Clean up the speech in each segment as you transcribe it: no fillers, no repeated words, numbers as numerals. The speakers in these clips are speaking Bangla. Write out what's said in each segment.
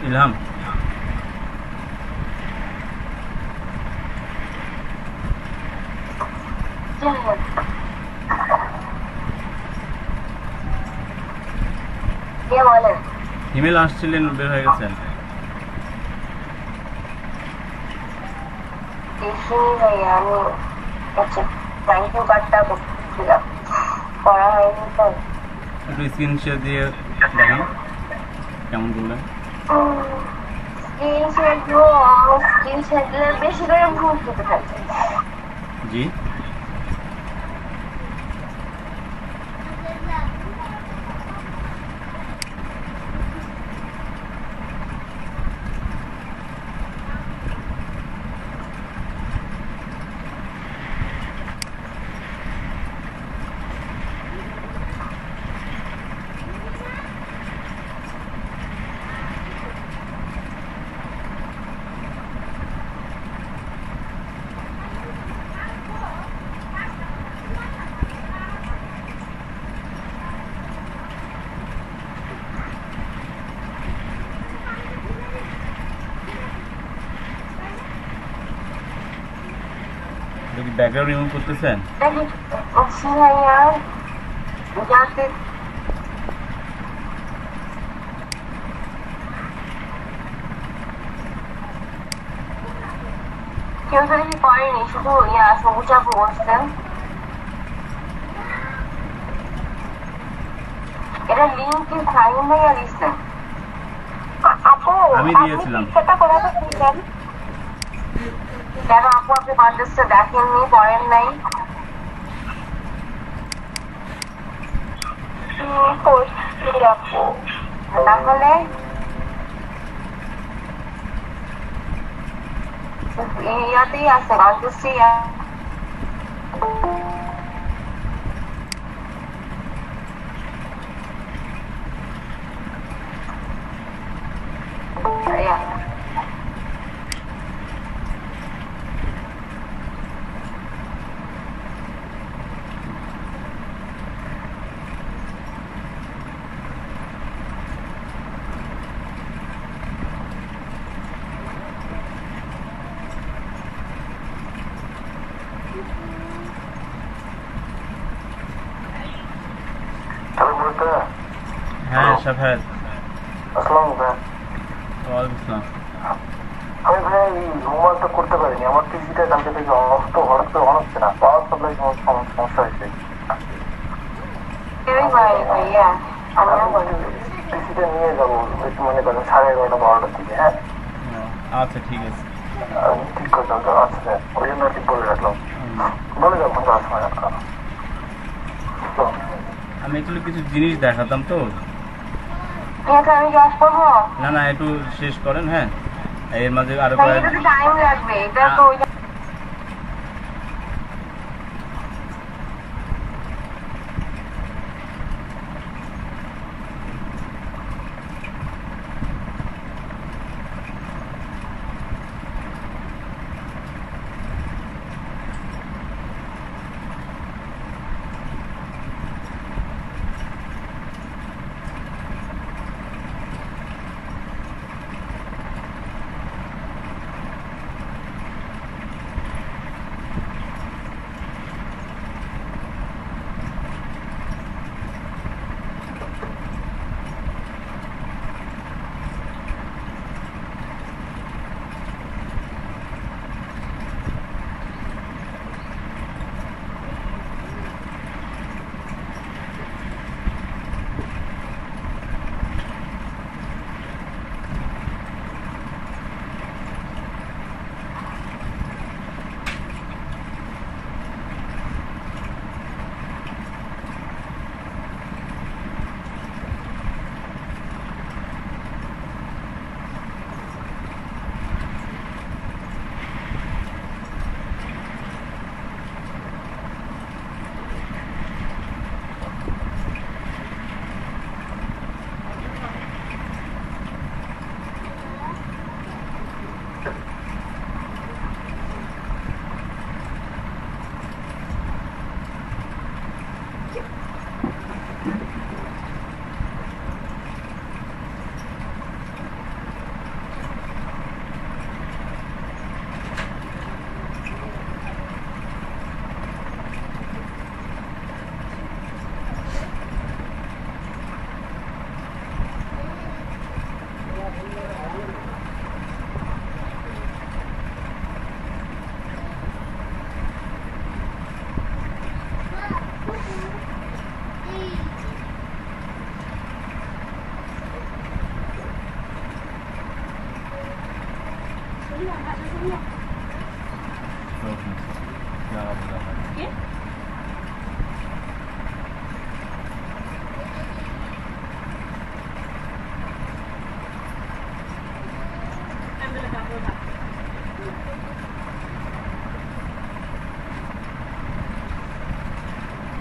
ইলহাম ইমেল আসছিলেন, বের হয়ে গেছেন? আমি থ্যাংক ইউ কার্ডটা করা হয়নি তো। একটু স্ক্রিনশট দিয়ে দেখান কেমন করলেন। বেশি করে ভুল খেতে থাকে। জি ব্যাকগ্রাউন্ড রিমুভ করতেছেন? কেউ তো দেখি করেনি, শুধু সবুজ আপু বসছেন। এটা লিঙ্ক কি ফাহিম ভাইয়া দিচ্ছেন? আপু আমি দিয়েছিলাম। সেটা করাতে দিলেন কেন? আপু আপনি কন্টেস্টে দেখেননি, পড়েন নাই? তাহলে ইয়াতেই আছে, কন্টেস্টেই হ্যাঁ সাফায়াত, আসসালামু আলাইকুম। ওয়ালাইকুম আসসালাম। আমি ভাই এই হোমওয়ার্কটা করতে পারিনি, আমার পিসিটা কালকে থেকে অনস্ত হঠাৎ অন হচ্ছে না, পাওয়ার সাপ্লাই সমস্যা হয়েছে। পিসিটা নিয়ে যাবো একটু মনে করেন 11:30 12টার দিকে। হ্যাঁ আচ্ছা ঠিক আছে, ঠিক করতে হবে। আচ্ছা ওই জন্য ঠিক বলে রাখলাম, বলে যাবো যাওয়ার সময়। আমি একটু কিছু জিনিস দেখাতাম তো। আমি ক্লাস করবো না না, একটু শেষ করেন। হ্যাঁ এর মাঝে আরো টাইম লাগবে, এটা তো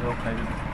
কেউ খাইবে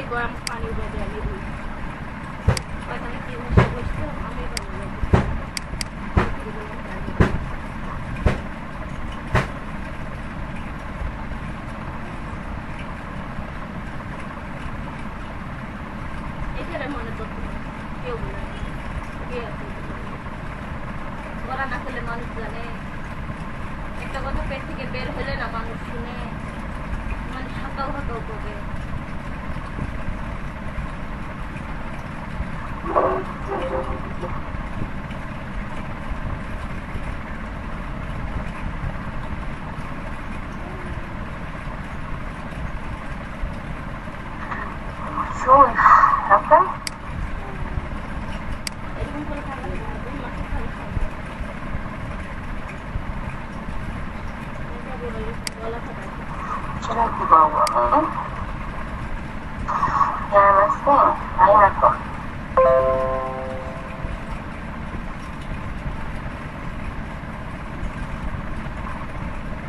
গরম পানি উঠে আমি দিই ওখানে কি বসে বসতে আমি এখানে মনে করতে কেউ বলে কে আছে ওরা না করলে মানুষ জানে একটা কথা পেট থেকে বের হলে না মানুষ শুনে মানে হাঁকাও হাঁকাও করবে শোন আচ্ছা এরকম করে থাকলে মাকে খালি খাবে গলা খাবে সেটা কি বলবো হ্যাঁ আসছে তাই না তো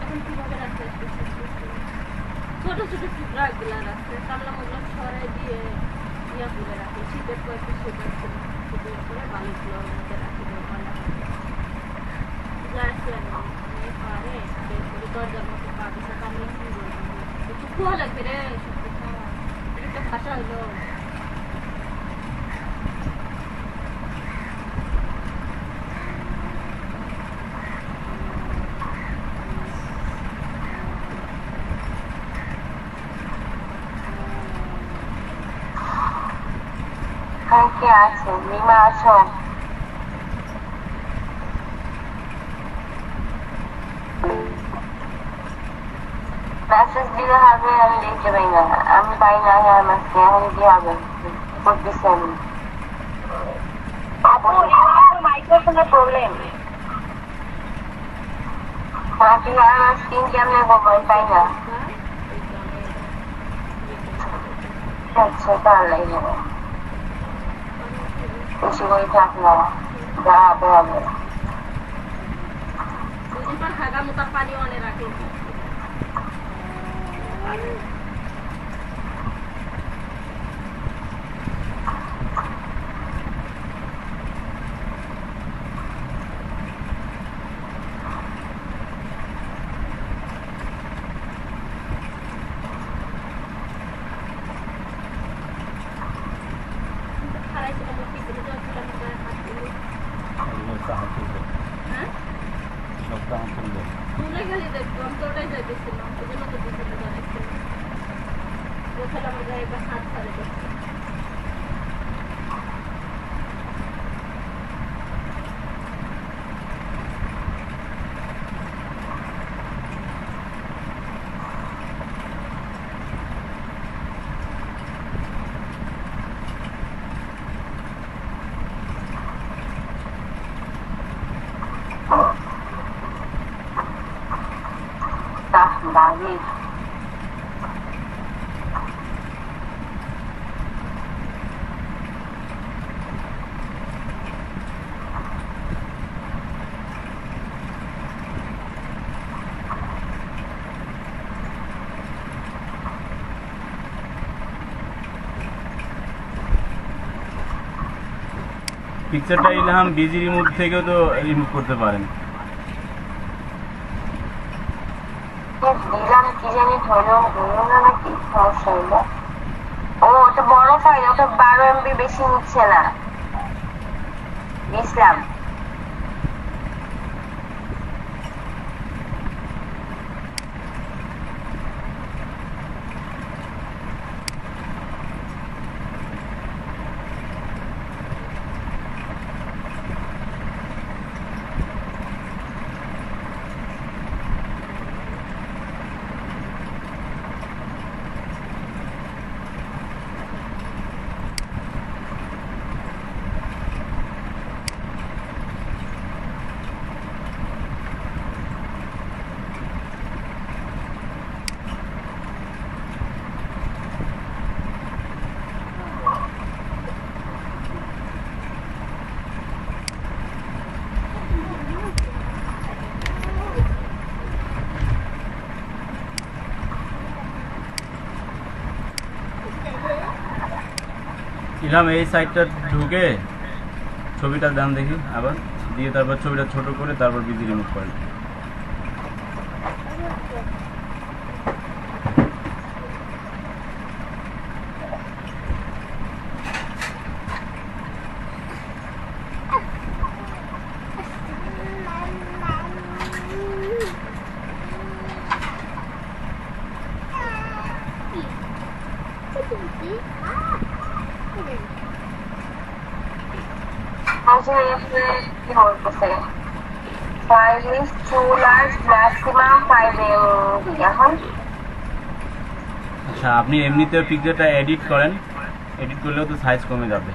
এখন কিভাবে রাখতে ছোট ছোট টুকরা এগুলা রাখতে কামলা মগলা ছড়াই দিয়ে ইয়া করে রাখে শীতের কয়েকটা শীত আছে শীতের করে বালিগুলো মধ্যে রাখি মালা যাচ্ছে পারে বের করে দরজার মতো পা দিছে কামলা সুন্দর একটু কুয়া লাগবে রে সত্যি খাওয়া একটা ভাষা হইলো কে আছে লিমা আছো মেসেজ দিলে হবে আমি লিখতে পারি না আমি পাই না হ্যাঁ মাসে এখন কি হবে করতেছি আমি আপু মাইক্রোফোনের প্রবলেম বাকি আমার স্ক্রিন কেমনে করবো পাই না আচ্ছা তাহলে বেশি করে থাক না যা হবে হবে দুদিন পর হাগা মোটা পানি অনে রাখে ভুলে গেলি দেখবো আমি তো ওটাই যাইতেছিলাম ওই জন্য তো পিছনে দাঁড়াইছিলাম ওখানে আমার গায়ে একবার হাত ফেলে দেখছি David পিকচারটা ইলহাম বিজি রিমুভ থেকেও তো রিমুভ করতে পারেন। দিলাম কি জানি ধরলো না নাকি সমস্যা হইলো। ও ওটা বড় ফাইল, ওটা 12 MB বেশি নিচ্ছে না। ইসলাম ইলহাম এই সাইডটা ঢুকে ছবিটা দেন দেখি, আবার দিয়ে তারপর ছবিটা ছোট করে তারপর বিজি রিমুভ করেন। কি বলতেছে file is too large, maximum 5 MB এখন। আচ্ছা, আপনি এমনিতেও পিকচারটা এডিট করেন, এডিট করলেও তো সাইজ কমে যাবে।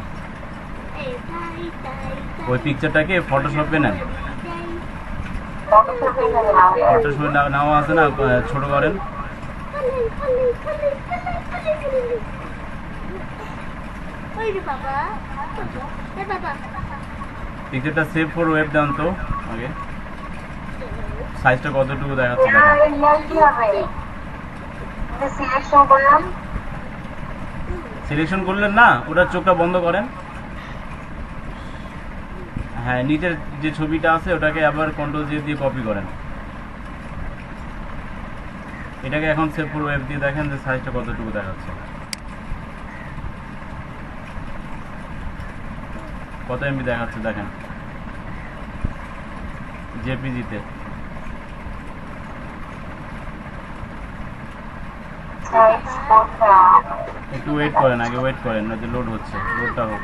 ওই পিকচারটাকে ফটোশপে নেন, ফটোশপে নেওয়া আছে না, ছোট করেন। পিকচারটা সেভ ফর ওয়েব দেন তো আগে, সাইজটা কতটুকু দেখাচ্ছে সিলেকশন করলেন না, ওটার চোখটা বন্ধ করেন। হ্যাঁ, নিচের যে ছবিটা আছে ওটাকে আবার কন্ট্রোল জে দিয়ে কপি করেন। এটাকে এখন সেভ ফর ওয়েব দিয়ে দেখেন যে সাইজটা কতটুকু দেখাচ্ছে, কত এমবি দেখাচ্ছে দেখেন জেপিজিতে। একটু ওয়েট করেন, আগে ওয়েট করেন, নয়তো লোড হচ্ছে, লোডটা হোক।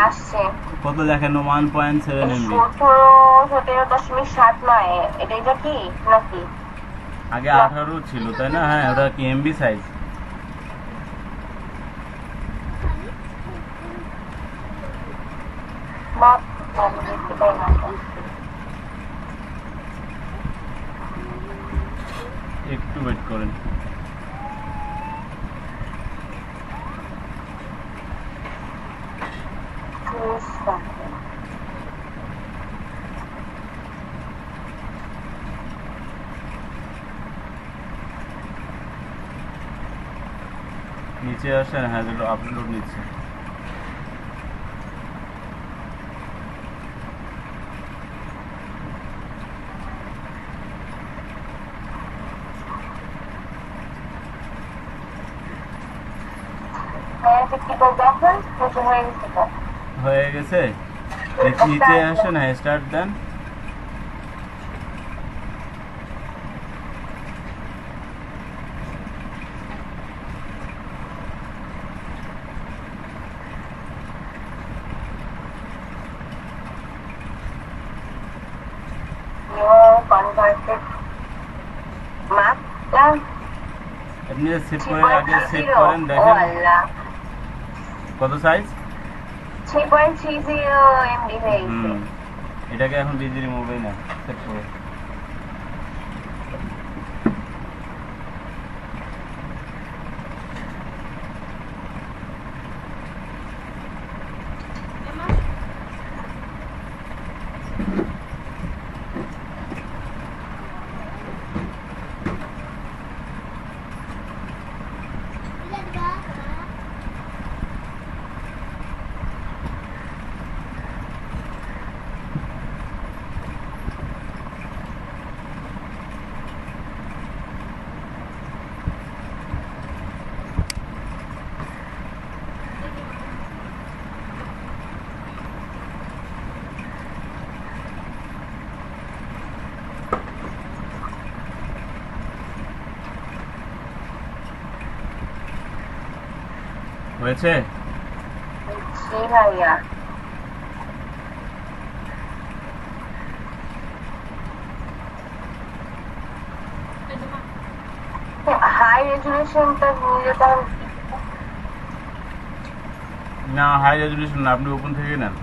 আসছে কত দেখেন? 1.7 এমবি। 17.7 এটা কি নাকি আগে 18 ছিল তাই না? হ্যাঁ, ওটা কি এমবি সাইজ? একটু ওয়েট করেন। নিচে আসেন, হ্যাঁ যেটা আপলোড নিচ্ছে। হয়ে গেছে, নিচে আসেন, হ্যাঁ স্টার্ট দেন। মাপটা আপনি সেভ করে আগে সেভ 3.30 করেন ও দেখেন আল্লাহ কত সাইজ 3.30 MB হয়ে গেছে এটাকে এখন বিজি রিমুভই না সেভ করে হয়েছে জি ভাইয়া হাই রেজুলেশনটা নিলে তাহলে না হাই রেজলিউশন না আপনি ওপেন থেকে নেন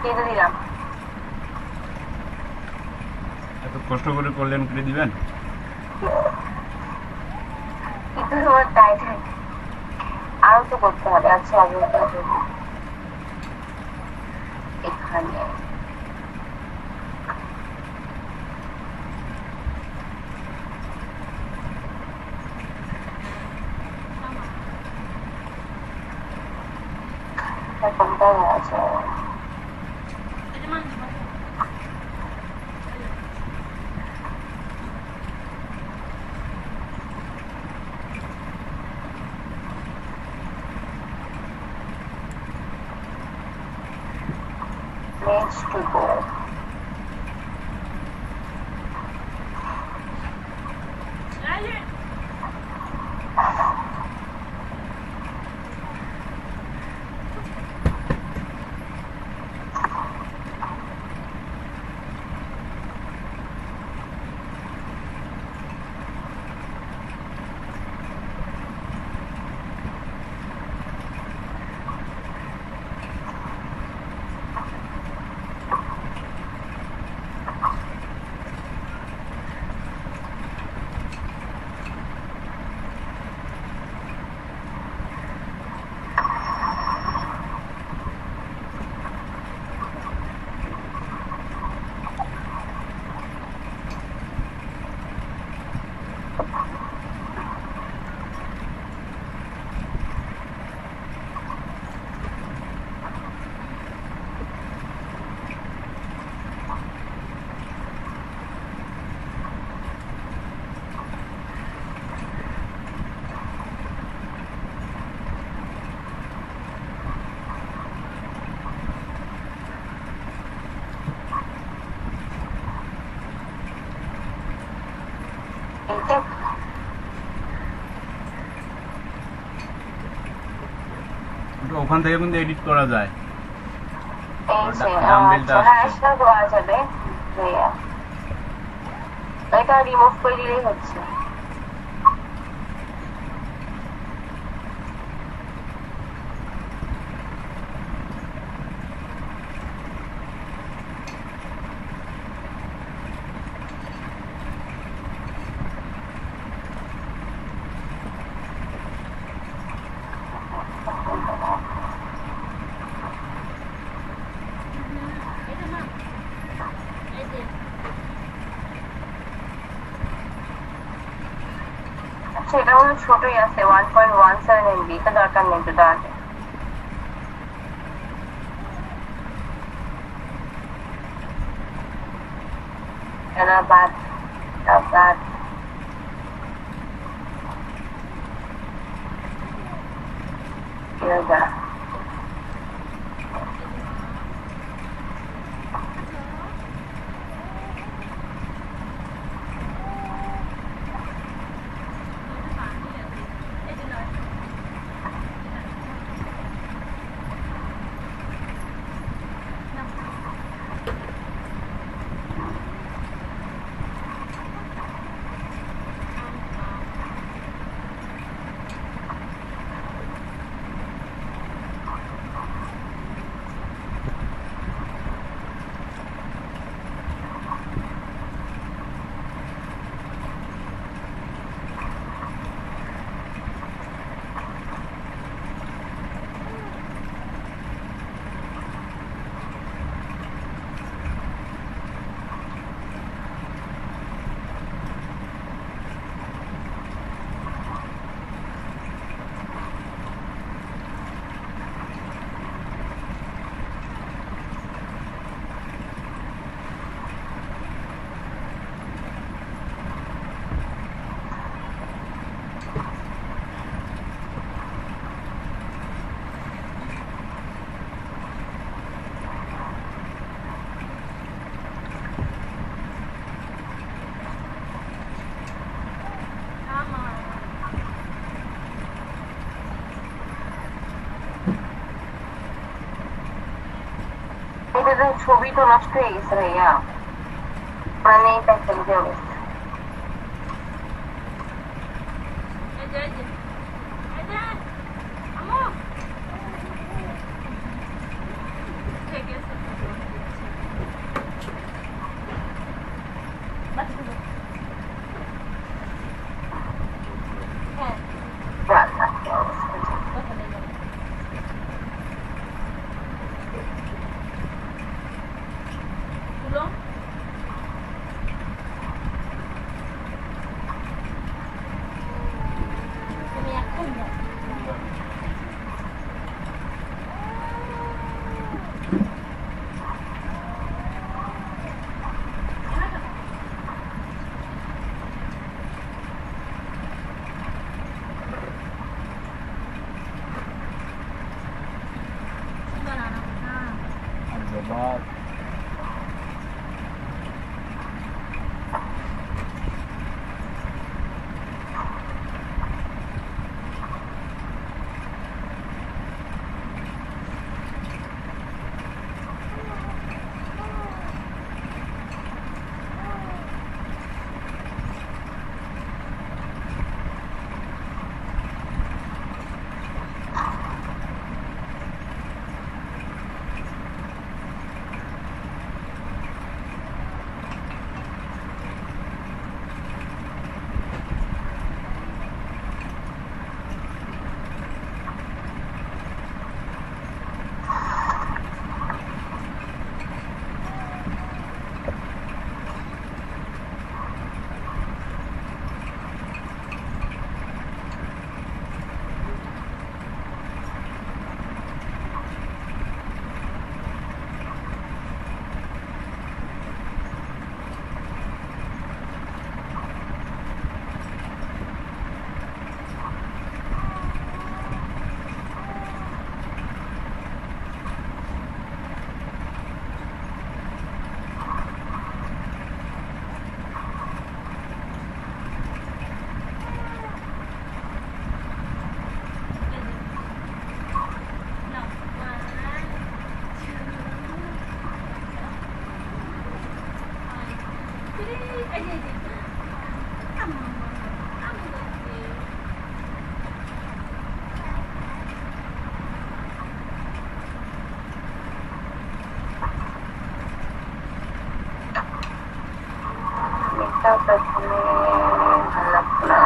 কেটে দিলাম এত কষ্ট করে করলেন করে দিবেন কিন্তু তোমার টাইট আরো তো করতে হবে আচ্ছা এখানে কোনটায় আছে needs to go. ওখান থেকে কিন্তু এডিট করা যায় এটা রিমুভ করে দিলেই হচ্ছে সেটা হলো ছোটই আছে 1.17 MB এটা দরকার নেই তো আগে এরা বাদ এটা তো ছবি তো নষ্ট হয়ে গেছে ভাইয়া, মানে দেখেন যে অবস্থা। এই যে এই যে এই যে আমো ঠিক আছে বাচ্চাগুলো হ্যাঁ আল্লাহ, কি অবস্থা। কথা নেই বলো। তুলো তুমি এখন যাও বানানা জবাব এটা প্রথমে ভালো লাগতো না।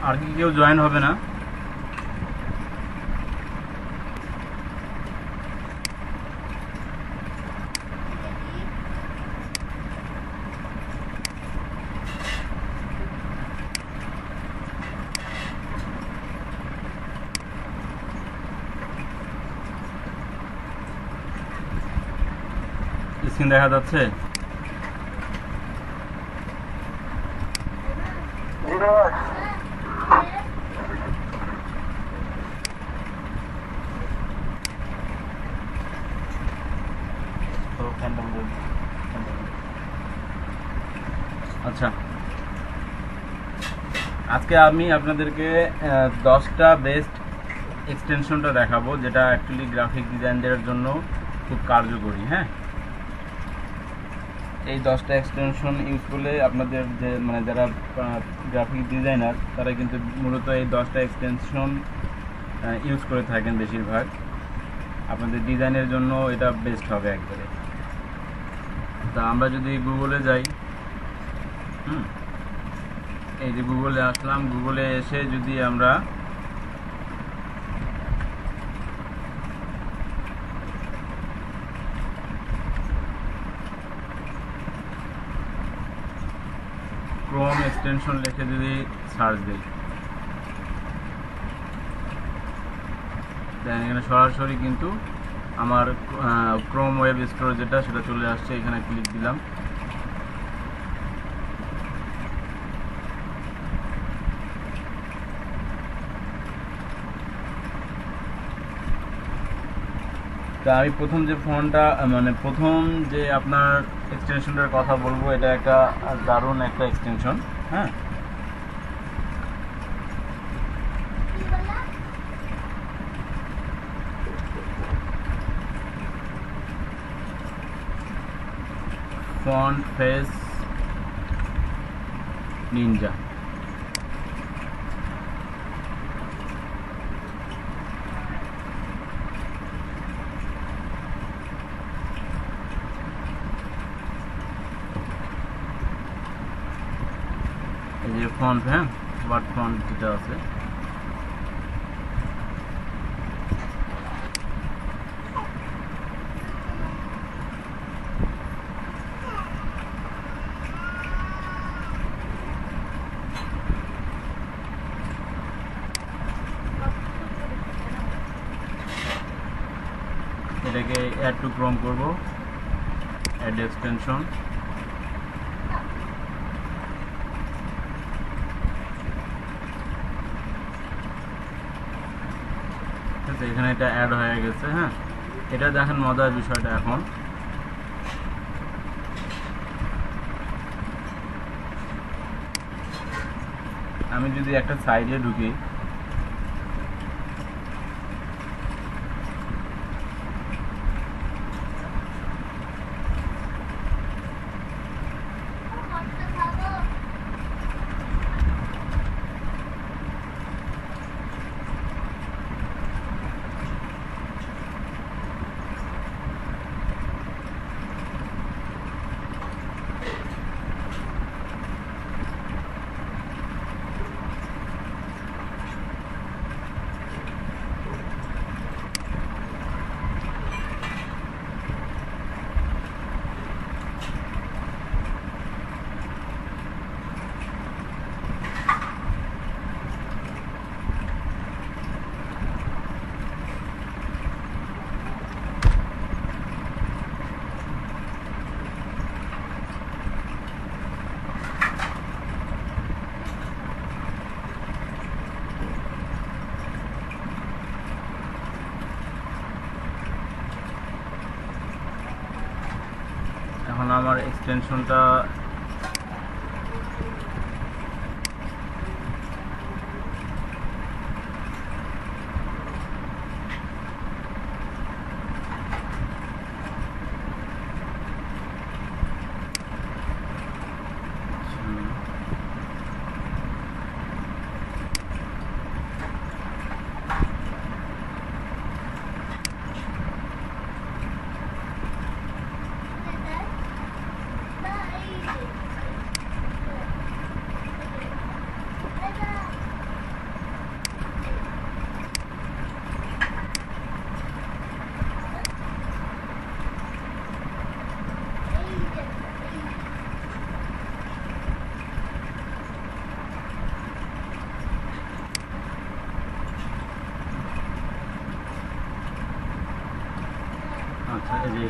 আর কি কেউ জয়েন হবে না? স্ক্রিন দেখা যাচ্ছে? আচ্ছা, আজকে আমি আপনাদেরকে 10টা বেস্ট এক্সটেনশনটা দেখাবো, যেটা অ্যাকচুয়ালি গ্রাফিক ডিজাইনদের জন্য খুব কার্যকরী। হ্যাঁ, এই 10টা এক্সটেনশন ইউজ করলে আপনাদের যে মানে যারা গ্রাফিক ডিজাইনার তারা কিন্তু মূলত এই 10টা এক্সটেনশন ইউজ করে থাকেন বেশিরভাগ। আপনাদের ডিজাইনের জন্য এটা বেস্ট হবে একবারে। তা আমরা যদি গুগলে যাই, এই যে গুগলে আসলাম, গুগলে এসে যদি আমরা ক্রোম এক্সটেনশন লিখে যদি সার্চ দিই, দেন এখানে সরাসরি কিন্তু আমার ক্রোম ওয়েব স্টোর যেটা সেটা চলে আসছে। এখানে ক্লিক দিলাম, তা আমি প্রথম যে ফোনটা মানে প্রথম যে আপনার এক্সটেনশনটার কথা বলবো, এটা একটা দারুণ একটা এক্সটেনশন। হ্যাঁ, ফন্ট ফেস নিনজা। এই যে ফন্ট, হ্যাঁ, ওয়ার্ড ফন্ট যেটা আছে, এটাকে অ্যাড টু ক্রোম করব, অ্যাড এক্সটেনশন। এখানে এটা অ্যাড হয়ে গেছে। হ্যাঁ, এটা দেখেন মজার বিষয়টা। এখন আমি যদি একটা সাইডে ঢুকি, এখন আমার এক্সটেনশনটা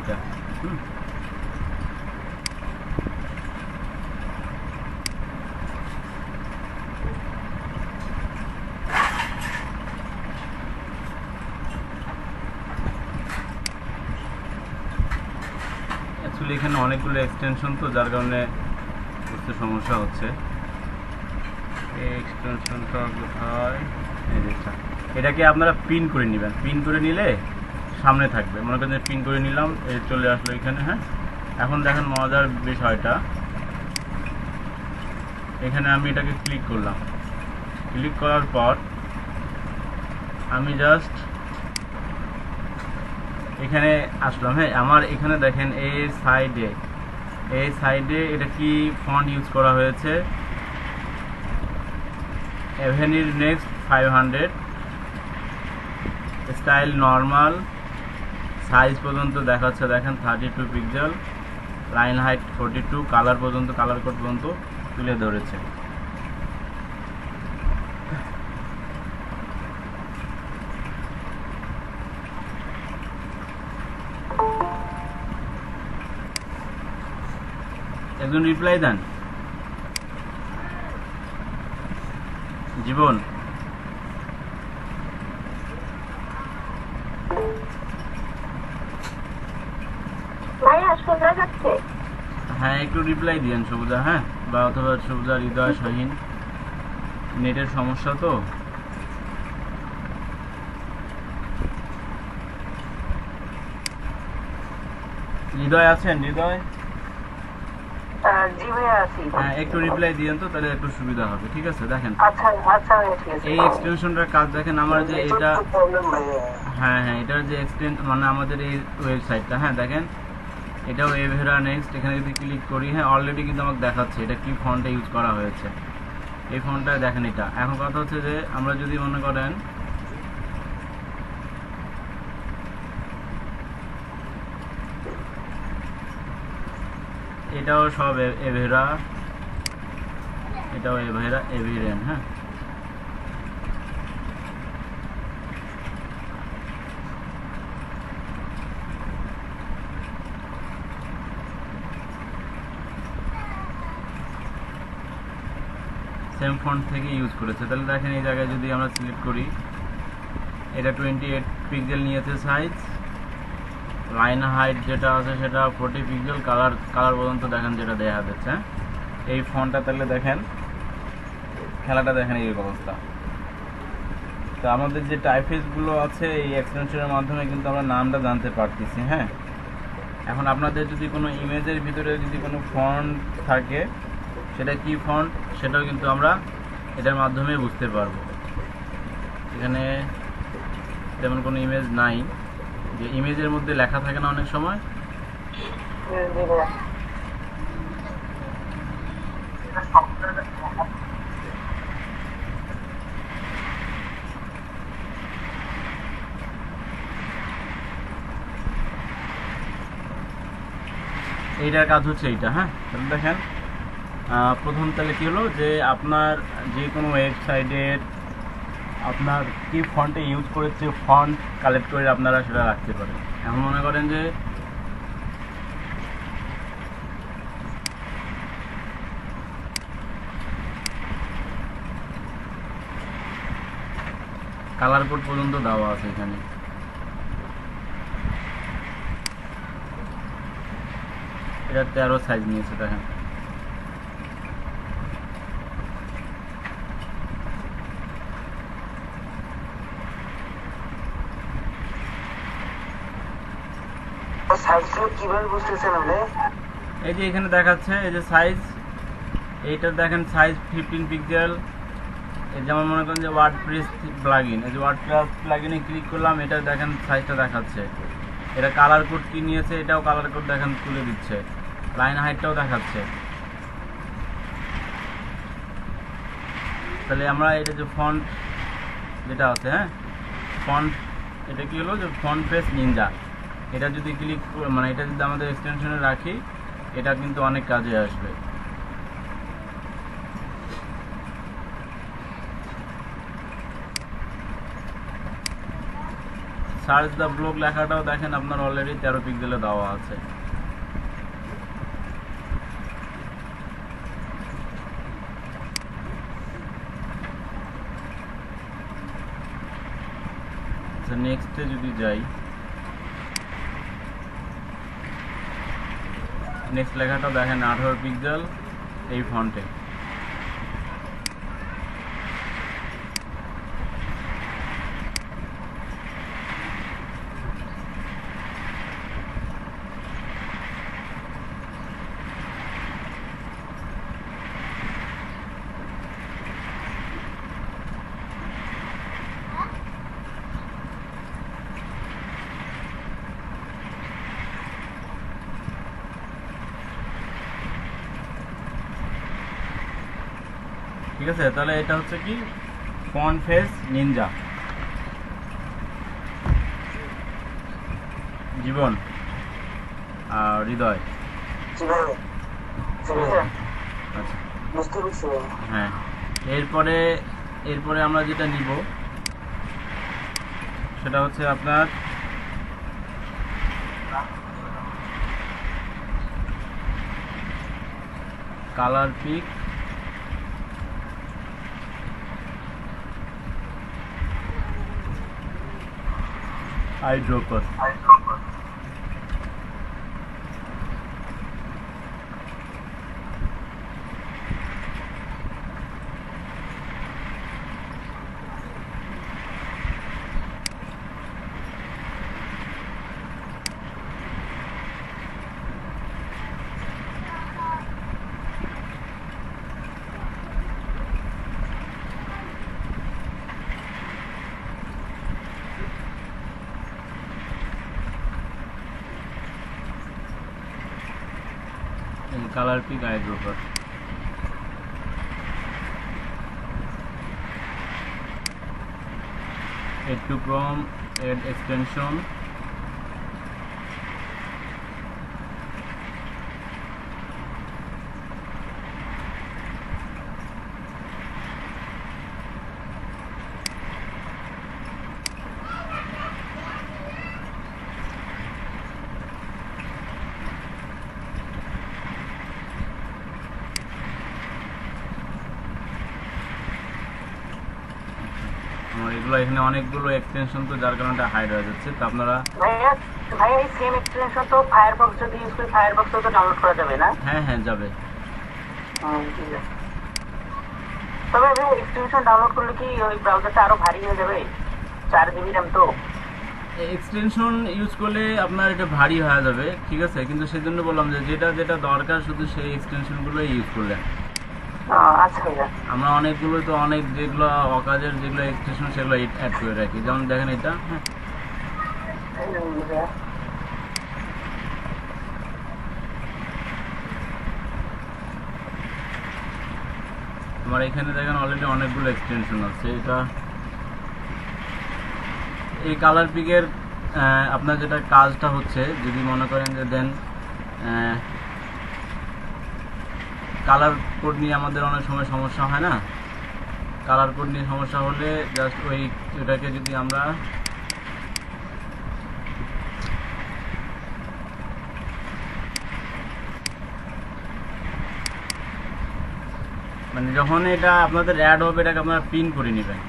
এটা অ্যাকচুয়ালি এখানে অনেকগুলো এক্সটেনশন তো যার কারণে বুঝতে সমস্যা হচ্ছে। এই এক্সটেনশনটা কোথায়, এই যেটা, এটাকে আপনারা পিন করে নেবেন। পিন করে নিলে সামনে থাকবে, মনে করেন পিন করে নিলাম, এই চলে আসলো এখানে। হ্যাঁ, এখন দেখেন মজার বিষয়টা, এখানে আমি এটাকে ক্লিক করলাম। ক্লিক করার পর আমি জাস্ট এখানে আসলাম। হ্যাঁ, আমার এখানে দেখেন এই সাইডে এটা কি ফন্ট ইউজ করা হয়েছে, এভেনির নেক্সট 500, স্টাইল নর্মাল, সাইজ পর্যন্ত দেখাচ্ছে দেখেন 32 পিক্সেল, লাইন হাইট 42, কালার পর্যন্ত, কালার কোড পর্যন্ত তুলে ধরেছে। একজন রিপ্লাই দেন, জীবন। ভাইয়া শোনা যাচ্ছে? হ্যাঁ, একটু রিপ্লাই দিয়েন সবুজা। হ্যাঁ, বা অথবা সবুজা, হৃদয়, শাহিন, নেটের সমস্যা তো। হৃদয় আছেন? হৃদয়, জি ভাইয়া আছি। হ্যাঁ, একটু রিপ্লাই দিয়েন তো, তাহলে একটু সুবিধা হবে। ঠিক আছে, দেখেন আচ্ছা আচ্ছা ভাইয়া, ঠিক আছে। এই এক্সটেনশনটার কাজ দেখেন, আমার যে এটা, প্রবলেম ভাইয়া। হ্যাঁ হ্যাঁ, এটার যে এক্সটেন্ড মানে আমাদের এই ওয়েবসাইটটা, হ্যাঁ দেখেন এটাও এভেরা নেক্সট। এখানে যদি ক্লিক করি, হ্যাঁ অলরেডি কিন্তু আমাকে দেখাচ্ছে এটা কি ফন্টে ইউজ করা হয়েছে। এই ফন্টটা দেখেন এটা। এখন কথা হচ্ছে যে আমরা যদি মনে করেন এটাও সব এভেরা, এটাও এভেরা, এভিরেন। হ্যাঁ, সেম ফন্ট থেকে ইউজ করেছে। তাহলে দেখেন এই জায়গায় যদি আমরা সিলেক্ট করি, এটা 28 পিক্সেল নিয়েছে সাইজ, লাইন হাইট যেটা আছে সেটা 40 পিক্সেল, কালার পর্যন্ত দেখেন যেটা দেয়া যাচ্ছে। এই ফন্টটা তাহলে দেখেন খেলাটা দেখেন এই অবস্থা। তো আমাদের যে টাইপফেসগুলো আছে এই এক্সটেনশনের মাধ্যমে কিন্তু আমরা নামটা জানতে পারতেছি। হ্যাঁ, এখন আপনাদের যদি কোনো ইমেজের ভিতরে যদি কোনো ফন্ট থাকে, সেটা কি ফন্ট সেটাও কিন্তু আমরা এটার মাধ্যমে বুঝতে পারবো। এখানে তেমন কোনো ইমেজ নাই, যে ইমেজের মধ্যে লেখা থাকে না অনেক সময়, জি ভাইয়া। এইটার কাজ হচ্ছে এইটা। হ্যাঁ, তাহলে দেখেন প্রথম তাহলে কী হলো যে আপনার যে কোনো ওয়েবসাইটের আপনার কি ফন্টে ইউজ করেছে, ফন্ট কালেক্ট করে আপনারা সেটা রাখতে পারেন। এখন মনে করেন যে কালার কোড পর্যন্ত দেওয়া আছে এখানে। এটা 13 সাইজ নিয়েছে দেখেন। সাইজগুলো কিভাবে বুঝতেছেন আপনি? এই যে এখানে দেখাচ্ছে এই যে সাইজ, এইটার দেখেন সাইজ 15 পিক্সেল। যেমন মনে করেন যে ওয়ার্ডপ্রেস প্লাগইন, এই যে ওয়ার্ডপ্রেস প্লাগইনে ক্লিক করলাম, এটা দেখেন সাইজটা দেখাচ্ছে। এটা কালার কোড কি নিয়েছে, এটাও কালার কোড দেখেন তুলে দিচ্ছে, লাইন হাইটটাও দেখাচ্ছে। তাহলে আমরা এটা যে ফন্ট যেটা আছে, হ্যাঁ ফন্ট, এটা কি হলো যে ফন্ট প্রেস নিনজা, এটা যদি ক্লিক মানে এটা যদি আমাদের এক্সটেনশনে রাখি, এটা কিন্তু অনেক কাজে আসবে। সার্চ দ্য ব্লগ লেখাটাও দেখেন আপনার অলরেডি 13 পিক্সেলে দেওয়া আছে। আচ্ছা, নেক্সটে যদি যাই, নেক্সট লেখাটাও দেখেন 18 পিক্সেল এই ফন্টে। ঠিক আছে, তাহলে এটা হচ্ছে কি ফন্ট ফেস নিনজা। জীবন আর হৃদয়। আচ্ছা, বুঝতে পারছি। হ্যাঁ, এরপরে আমরা যেটা নিব সেটা হচ্ছে আপনার colour pick eyedropper. Colour pick eyedropper. add to Chrome, add extension, আমার এগুলো এখানে অনেকগুলো এক্সটেনশন, তো যার কারণে হাইড হয়ে যাচ্ছে। তো আপনারা ভাইয়া এই সেম এক্সটেনশন তো ফায়ারবক্স যদি ইউজ করি ফায়ারবক্সও তো ডাউনলোড করা যাবে না? হ্যাঁ হ্যাঁ যাবে। ঠিক আছে। তবে ভাই এক্সটেনশন ডাউনলোড করলে কি ওই ব্রাউজারটা আরো ভারী হয়ে যাবে? 4 জিবি র্যাম তো। এক্সটেনশন ইউজ করলে আপনার এটা ভারী হয়ে যাবে, ঠিক আছে, কিন্তু সেজন্য বললাম যে যেটা যেটা দরকার শুধু সেই এক্সটেনশনগুলো ইউজ করলেন। আচ্ছা ভাইয়া। আমরা অনেকগুলো তো অনেক যেগুলো অকাজের যেগুলো এক্সটেনশন সেগুলো অ্যাড করে রাখি, যেমন দেখেন এটা। হ্যাঁ, আমার এখানে দেখেন অলরেডি অনেকগুলো এক্সটেনশন আছে। এটা এই কালার পিকের আপনার যেটা কাজটা হচ্ছে, যদি মনে করেন যে দেন কালার কোড নিয়ে আমাদের অনেক সময় সমস্যা হয় না, কালার কোড নিয়ে সমস্যা হলে জাস্ট ওইটাকে যদি আমরা মানে যখন এটা আপনাদের অ্যাড হবে এটাকে আপনারা প্রিন্ট করে নেবেন।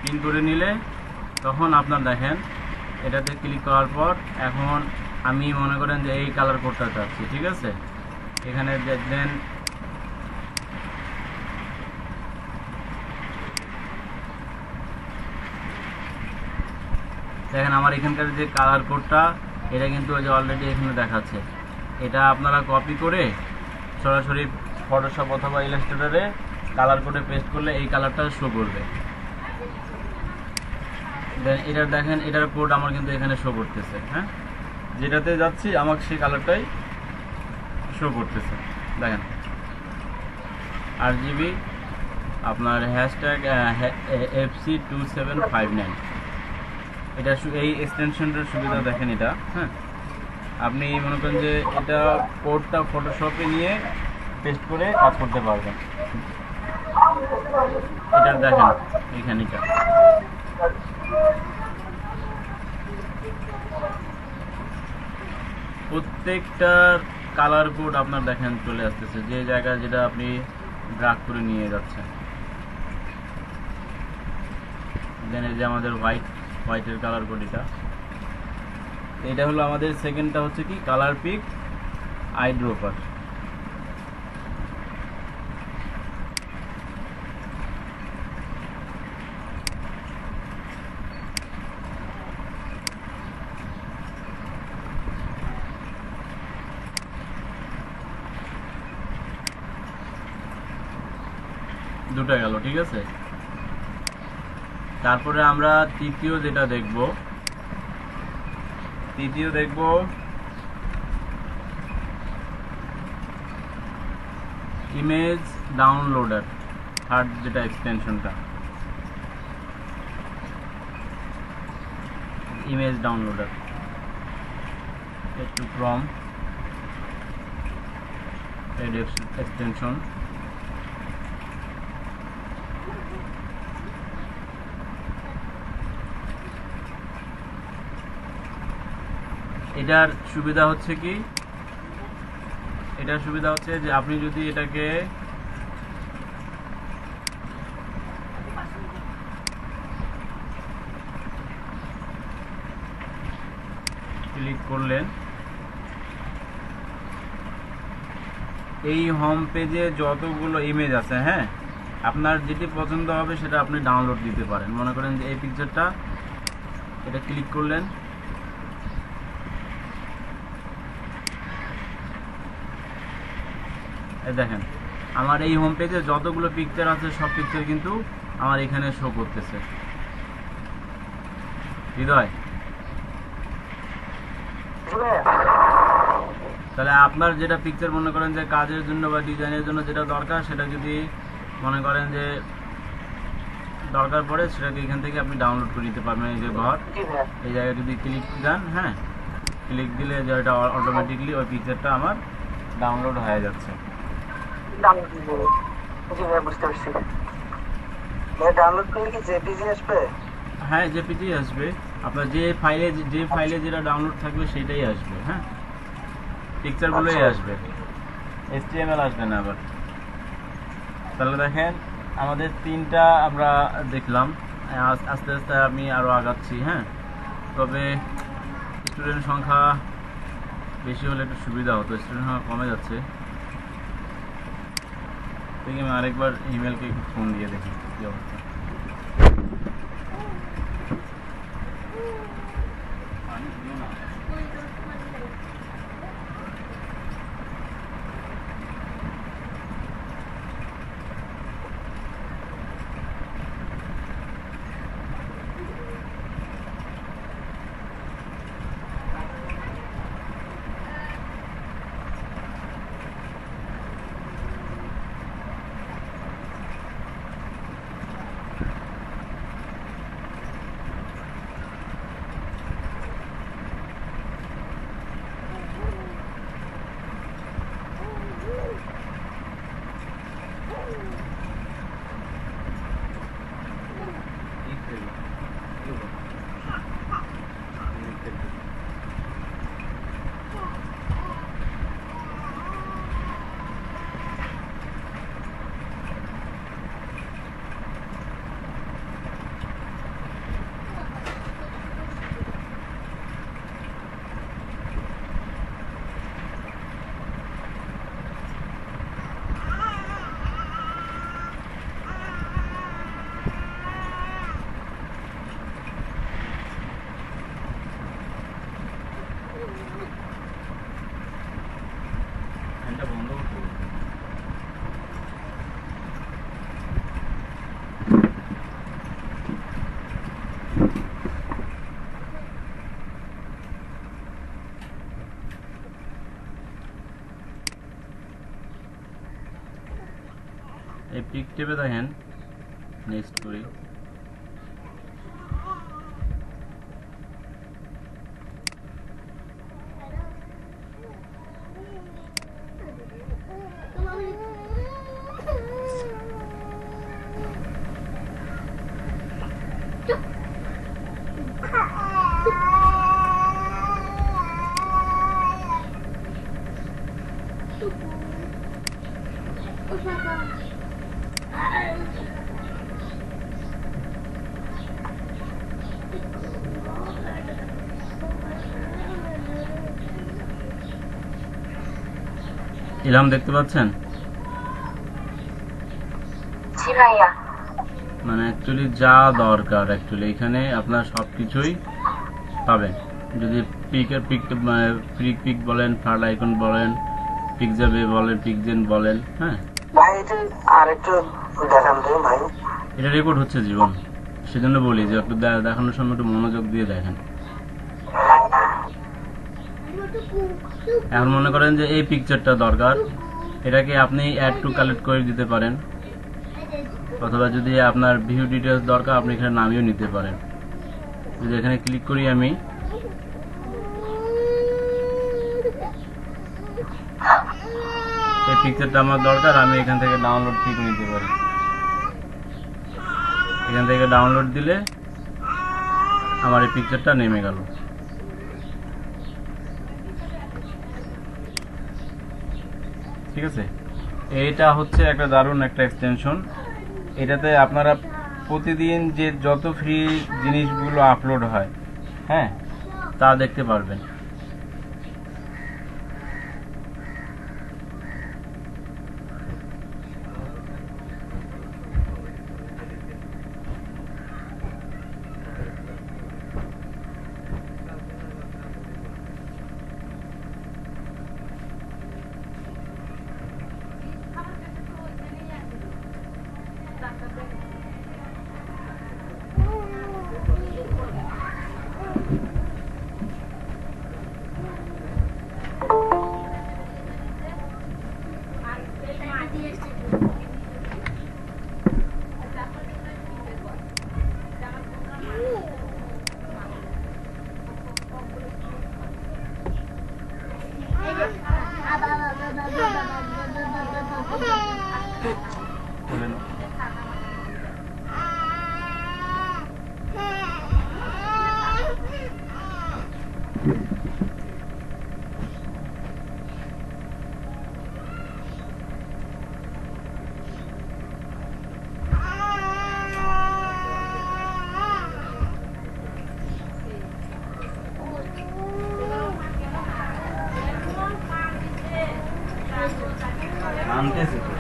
প্রিন্ট করে নিলে তখন আপনার দেখেন এটাতে ক্লিক করার পর এখন আমি মনে করেন যে এই কালার কোডটা চাচ্ছি, ঠিক আছে, এখানে দেন দেখেন আমার এখানকার যে কালার কোডটা এটা কিন্তু ওই যে অলরেডি এখানে দেখাচ্ছে। এটা আপনারা কপি করে সরাসরি ফটোশপ অথবা ইলাস্ট্রেটরে কালার করে পেস্ট করলে এই কালারটা শো করবে। দেন এটা দেখেন, এটার কোড আমার কিন্তু এখানে শো করতেছে। হ্যাঁ, যেটাতে যাচ্ছি আমাকে সেই কালারটাই শো করতেছে। দেখেন RGB আপনার হ্যাশট্যাগ FC2759, এটা এই এক্সটেনশনটার সুবিধা দেখেন এটা। হ্যাঁ, আপনি মনে করেন যে এটা কোডটা ফটোশপে নিয়ে পেস্ট করে কাজ করতে পারবেন। এটা দেখেন এখানে এটা প্রত্যেকটার কালার কোড আপনার দেখেন চলে আসতেছে, যে জায়গায় যেটা আপনি ড্রাগ করে নিয়ে যাচ্ছেন। দেন এই যে আমাদের হোয়াইটের কালার কোড এটা হলো আমাদের সেকেন্ডটা হচ্ছে কি কালার পিক আইড্রপার। দুটো গেল, ঠিক আছে। তারপরে আমরা তৃতীয় দেখব ইমেজ ডাউনলোডার, থার্ড যেটা এক্সটেনশনটা ইমেজ ডাউনলোডার। একটু ফ্রম এক্সটেনশন, এটার সুবিধা হচ্ছে কি, যে আপনি যদি এটাকে ক্লিক করলেন, এই হোম পেজে যতগুলো ইমেজ আছে, হ্যাঁ, আপনার যেটি পছন্দ হবে সেটা আপনি ডাউনলোড দিতে পারেন। মনে করেন যে এই পিকচারটা, এটা ক্লিক করলেন, দেখেন আমার এই হোম পেজে যতগুলো পিকচার আছে সব পিকচার কিন্তু আমার এখানে শো করতেছে। হৃদয়, তাহলে আপনার যেটা পিকচার মনে করেন যে কাজের জন্য বা ডিজাইনের জন্য যেটা দরকার, সেটা যদি মনে করেন যে দরকার পড়ে, সেটাকে এখান থেকে আপনি ডাউনলোড করে নিতে পারবেন। এই যে ঘর, এই জায়গায় যদি ক্লিক দেন, হ্যাঁ, ক্লিক দিলে যে এটা অটোমেটিকলি ওই পিকচারটা আমার ডাউনলোড হয়ে যাচ্ছে। হ্যাঁ, জেপিজি আসবে, আপনার যে ফাইলে যেটা ডাউনলোড থাকবে সেটাই আসবে। হ্যাঁ, পিকচারগুলোই আসবে, HTML আসবে না আবার। তাহলে দেখেন আমাদের তিনটা আমরা দেখলাম, আস্তে আস্তে আমি আরও আগাচ্ছি। হ্যাঁ, তবে স্টুডেন্ট সংখ্যা বেশি হলে একটু সুবিধা হতো, স্টুডেন্ট সংখ্যা কমে যাচ্ছে। দেখি আমি আরেকবার ইমেলকে একটু ফোন দিয়ে দেখি কী অবস্থা। এই পিক টেপে দেখেন, নেক্সট করি। ইলহাম দেখতে পাচ্ছেন? জি ভাইয়া। মানে অ্যাকচুয়ালি যা দরকার অ্যাকচুয়ালি এখানে আপনার সবকিছুই পাবেন। যদি পিকের পিক বলেন, ফ্লাড আইকন বলেন, পিকজাবে বলেন, পিকজেন বলেন, হ্যাঁ। ভাই এটা আর একটু দেখান তো ভাই। এটা রেকর্ড হচ্ছে জীবন, সেজন্য বলি যে একটু দেখানোর সময় একটু মনোযোগ দিয়ে দেখেন। এখন মনে করেন যে এই পিকচারটা দরকার, এটাকে আপনি অ্যাড টু কালেক্ট করে দিতে পারেন, অথবা যদি আপনার ভিউ ডিটেলস দরকার আপনি এখানে নামিয়েও নিতে পারেন। যদি এখানে ক্লিক করি আমি, এই পিকচারটা আমার দরকার, আমি এখান থেকে ডাউনলোড করে নিতে পারি। এখান থেকে ডাউনলোড দিলে আমার এই পিকচারটা নেমে গেল। ঠিক আছে, এইটা হচ্ছে একটা দারুণ একটা এক্সটেনশন। এটাতে আপনারা প্রতিদিন যে যত ফ্রি জিনিসগুলো আপলোড হয়, হ্যাঁ, তা দেখতে পারবেন। আনতেছে তো।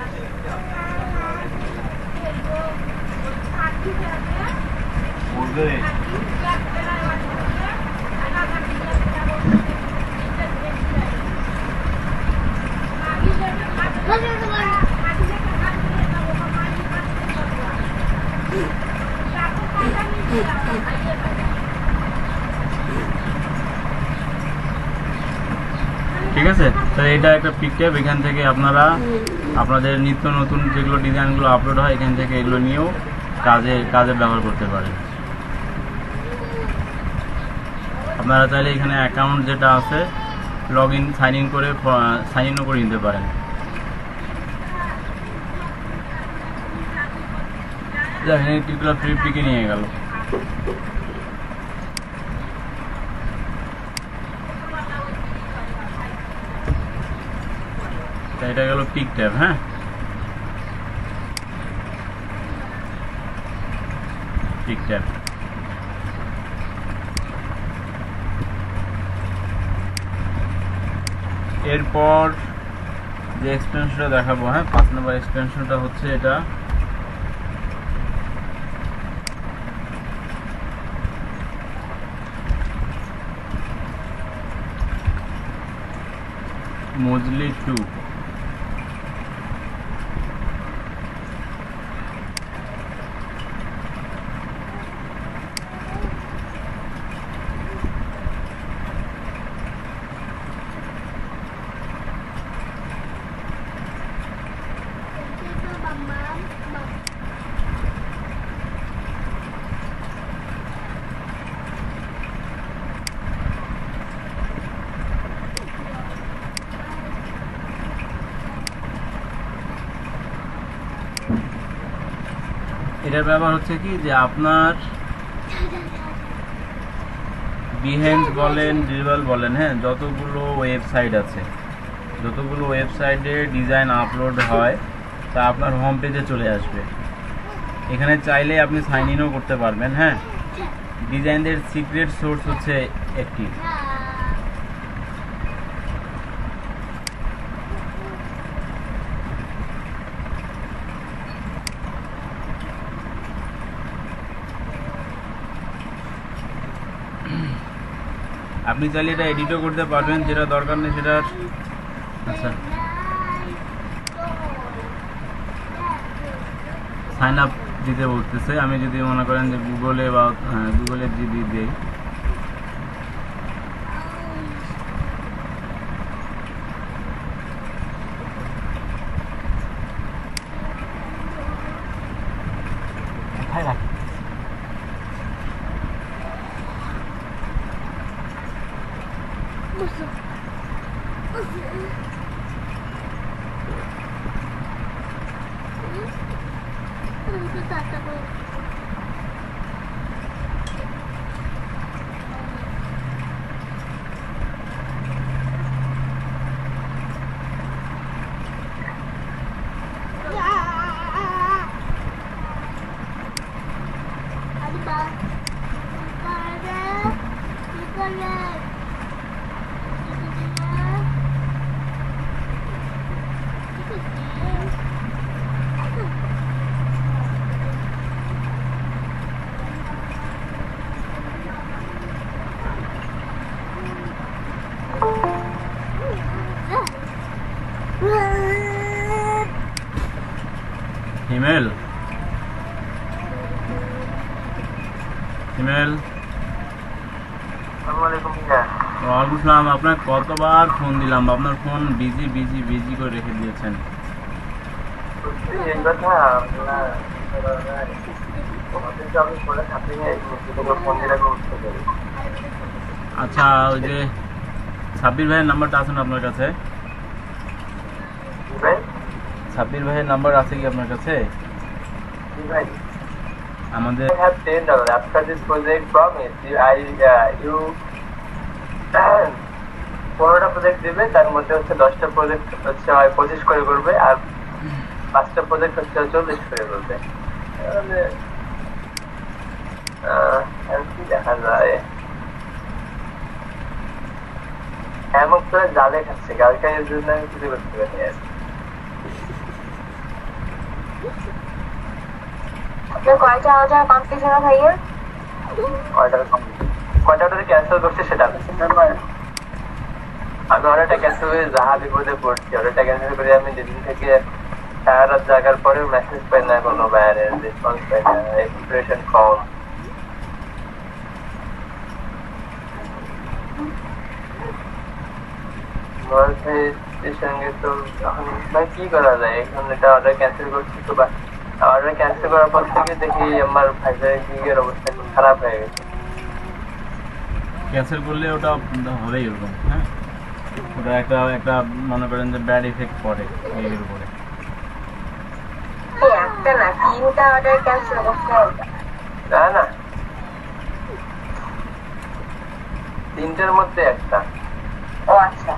ঠিক আছে, তো এটা একটা পিকচার। এখান থেকে আপনারা আপনাদের নিত্য নতুন যেগুলো ডিজাইনগুলো আপলোড হয় এখান থেকে এগুলো নিয়েও কাজে ব্যবহার করতে পারেন। আপনারা চাইলে এখানে অ্যাকাউন্ট যেটা আছে লগ ইন সাইন ইনও করে নিতে পারেন। দেখেন এগুলো ফ্রি পিকে নিয়ে গেল। এটা গেল পিক ট্যাব। হ্যাঁ, পিক ট্যাব। এরপর যে এক্সটেনশনটা দেখাবো, হ্যাঁ, 5 নম্বর এক্সটেনশনটা হচ্ছে এটা Mozilla 2। এটার ব্যাপার হচ্ছে কি যে আপনার বিহেন্ড বলেন ড্রিবল বলেন, হ্যাঁ, যতগুলো ওয়েবসাইট আছে, যতগুলো ওয়েবসাইটে ডিজাইন আপলোড হয় তা আপনার হোম পেজে চলে আসবে। এখানে চাইলে আপনি সাইন ইনও করতে পারবেন। হ্যাঁ, ডিজাইনদের সিক্রেট সোর্স হচ্ছে একটি। আপনি চাইলে এটা এডিটও করতে পারবেন, যেটা দরকার নেই সেটা। আচ্ছা, সাইন আপ দিতে বলতেছে। আমি যদি মনে করেন যে গুগলে বা গুগলে যদি দিই, ইমেল ইমেল আসসালামু আলাইকুম ভাইয়া। ওয়ালাইকুম আসসালাম। আপনাকে কতবার ফোন দিলাম, আপনার ফোন বিজি বিজি বিজি করে রেখে দিয়েছেন। এই কথা আমি ফোনে থাকি ফোন দিয়ে উঠতে পারি। আচ্ছা, ওই যে সাব্বির ভাইয়ের নাম্বারটা আছে না আপনার কাছে? সাব্বির ভাইয়ের নাম্বার আছে কি আপনার কাছে? আমাদের I have $10 after this project promise you 15টা প্রজেক্ট দিবে, তার মধ্যে হচ্ছে 10টা প্রজেক্ট হচ্ছে 25 করে করবে আর 5টা প্রজেক্ট হচ্ছে 40 করে করবে। কি দেখা যায় এমন করে জালে খাচ্ছে, গালকাইয়ের জন্য আমি কিছু করতে পারি আর আপনার কয়টা অর্ডার কমপ্লিট হলো ভাইয়া? কয়টা অর্ডার ক্যান্সেল করছে সেটা আমি অর্ডারটা ক্যান্সেল করে যাহা বিপদে পড়ছি। অর্ডারটা ক্যান্সেল করে আমি যেদিন থেকে সারা রাত জাগার পরে মেসেজ পাই না, কোনো বায়ারের রেসপন্স পাই না, এক্সপ্রেশন কম। সঙ্গে তো এখন ভাই কি করা যায়, এখন এটা অর্ডার ক্যান্সেল করছি তো, বা অর্ডার ক্যান্সেল করার পর থেকে দেখি আমার ফাইজারের গিগের অবস্থা খুব খারাপ হয়ে গেছে। ক্যান্সেল করলে ওটা হবেই এরকম। হ্যাঁ, ওটা একটা একটা মনে করেন যে ব্যাড ইফেক্ট পড়ে এর উপরে। একটা না 3টা অর্ডার ক্যান্সেল করছে। না না, 3টার মধ্যে একটা। ও আচ্ছা,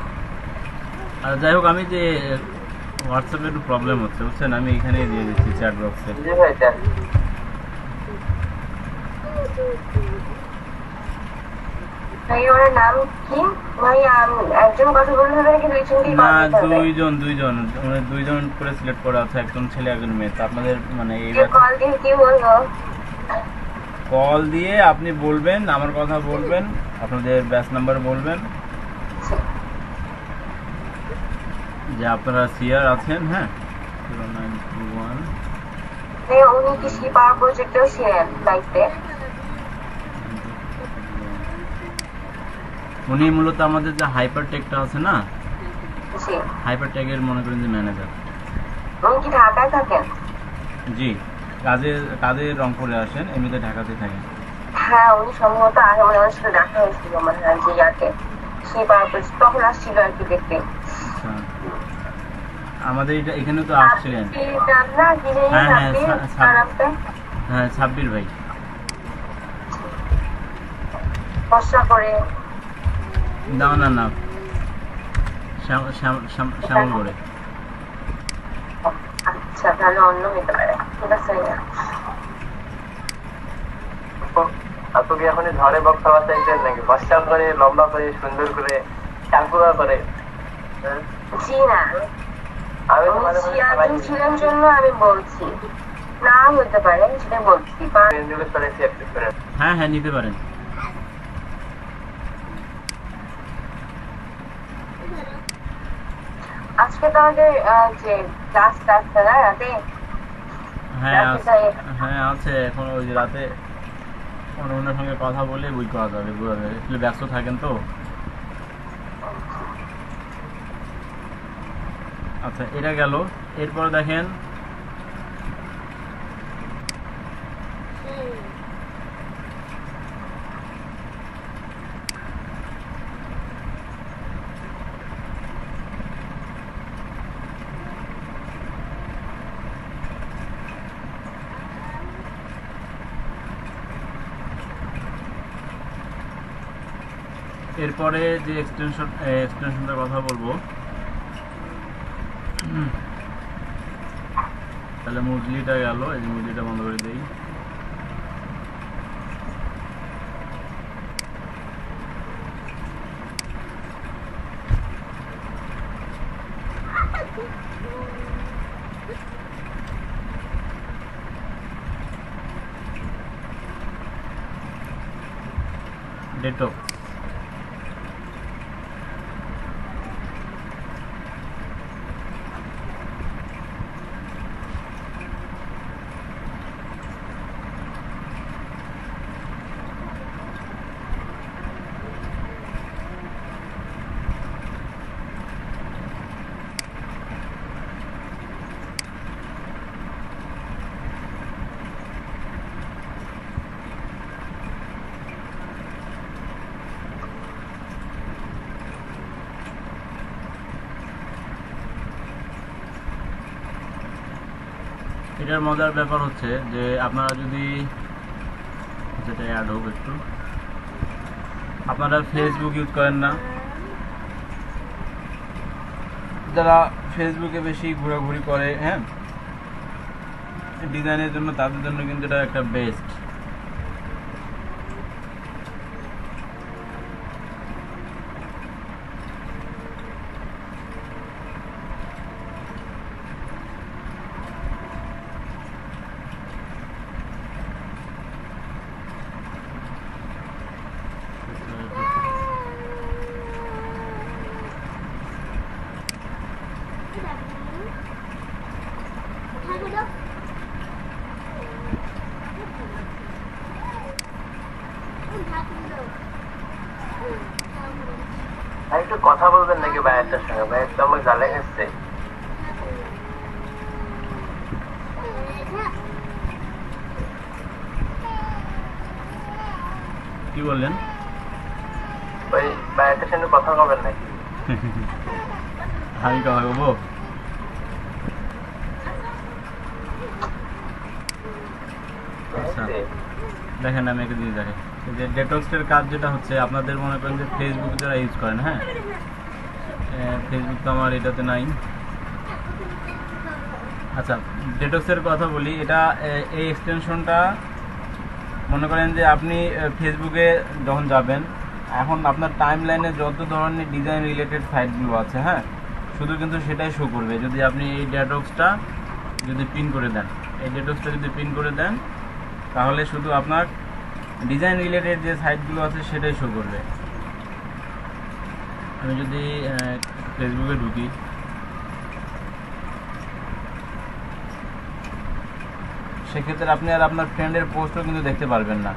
আর যাই হোক, আমি যে হোয়াটসঅ্যাপে একটু প্রবলেম হচ্ছে বুঝছেন, আমি এখানেই দিয়ে দিচ্ছি চ্যাট বক্সে। জি ভাই, ভাই ওর নাম কি? ভাই একজন কথা বলতে হবে নাকি দুইজনকে না, কল দিতে হবে? দুইজন করে সিলেক্ট করা আছে, একজন ছেলে একজন মেয়ে। তো আপনাদের মানে এই কল দিয়ে কি বলবো? কল দিয়ে আপনি বলবেন, আমার কথা বলবেন, আপনাদের ব্যাচ নাম্বার বলবেন যে আপনারা সিআর আছেন। হ্যাঁ, 0921 উনি কি সেই পাওয়ার প্রজেক্টেও ছিলেন দায়িত্বে? উনি মূলত আমাদের যে হাইপার টেকটা আছে না, জি। হাইপার টেকের মনে করেন যে ম্যানেজার। উনি কি ঢাকায় থাকেন? জি, কাজে রংপুরে আসেন, এমনিতে ঢাকাতে থাকেন। হ্যাঁ উনি সম্ভবত আগে মানে ওনার সাথে দেখা হয়েছিল মানে যে ইয়াতে সেই পারপাস তখন আসছিল আর কি দেখতে। আচ্ছা, আমাদের এখানে তো আসছিলেন। সাব্বির নাম না কি জানি হ্যাঁ, হ্যাঁ, সাব্বির তার নামটা হ্যাঁ, সাব্বির ভাই। ফর্সা করে না না না, শ্যামল করে। আচ্ছা তাহলে অন্য হতে পারে, ঠিক আছে ভাইয়া। আপু কি এখন ঝড়ে বক্সা বাচ্চাইছেন নাকি? বর্ষা করে, লম্বা করে, সুন্দর করে, চাকুয়া করে? হ্যাঁ? জি না, আমি তো আমি মাঝে মাঝে সিয়াজুন ছিলাম জন্য আমি বলছি, না হতে পারে সেটা বলছি। হ্যাঁ হ্যাঁ, নিতে পারেন। আজকে তো আমাদের যে ক্লাস আছে না রাতে, হ্যাঁ রাতে তাই হ্যাঁ আছে, এখন ওই যে রাতে অন্যের সঙ্গে কথা বলে বুঝ করা যাবে, বোঝা যাবে, আসলে ব্যস্ত থাকেন তো। আচ্ছা, এটা গেল। এরপর দেখেন এরপরে যে এক্সটেনশনটার কথা বলবো, তাহলে মুরগিটা গেল, এই যে মুরগিটা বন্ধ করে দিই। ডেটক্স, এটার মজার ব্যাপার হচ্ছে যে আপনারা যদি যেটা অ্যাড হোক একটু, আপনারা ফেসবুক ইউজ করেন না, যারা ফেসবুকে বেশি ঘোরাঘুরি করে, হ্যাঁ, ডিজাইনের জন্য, তাদের জন্য কিন্তু এটা একটা বেস্ট। ভাই একটু কথা বলবেন নাকি ভাইয়েরটার সঙ্গে? ভাই তো আমার গালে গেছে। কি বললেন? ওই ভাইয়েরটার সঙ্গে কথা বলবেন নাকি? আমি কথা বলবো? আচ্ছা, দেখেন আমি একটা জিনিস দেখেন, যে ডেটক্সের কাজ যেটা হচ্ছে, আপনাদের মনে করেন যে ফেসবুক যারা ইউজ করেন, হ্যাঁ, ফেসবুক তো আমার এটাতে নাই। আচ্ছা, ডেটক্সের কথা বলি, এটা এই এক্সটেনশনটা মনে করেন যে আপনি ফেসবুকে যখন যাবেন, এখন আপনার টাইম লাইনে যত ধরনের ডিজাইন রিলেটেড সাইটগুলো আছে, হ্যাঁ, শুধু কিন্তু সেটাই শো করবে যদি আপনি এই ডেটক্সটা যদি পিন করে দেন। এই ডেটক্সটা যদি পিন করে দেন তাহলে শুধু আপনার ডিজাইন রিলেটেড যে সাইটগুলো আছে সেটাই শো করবে। আমি যদি ফেসবুকে ঢুকি, সেক্ষেত্রে আপনি আর আপনার ফ্রেন্ডের পোস্টও কিন্তু দেখতে পারবেন না।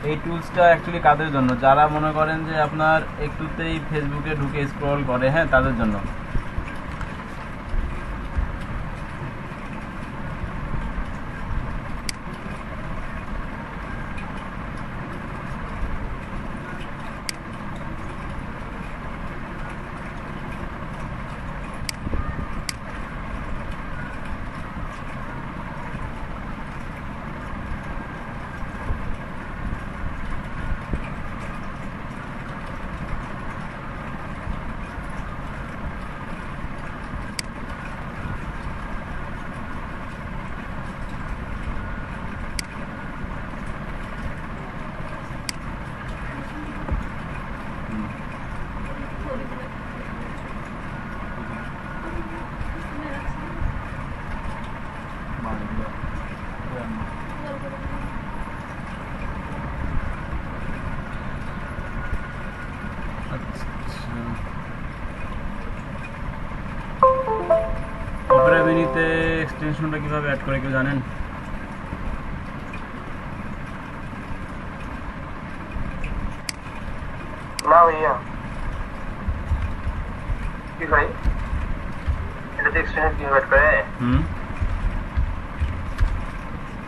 এই টুলসটা অ্যাকচুয়ালি কাদের জন্য? যারা মনে করেন যে আপনার একটুতেই ফেসবুকে ঢুকে স্ক্রল করে, হ্যাঁ, তাদের জন্য। অপেরা মিনিতে এক্সটেনশনটা কিভাবে অ্যাড করে কেউ জানেন? না ভাইয়া, কি ভাই এটা এক্সটেনশন কি অ্যাড করে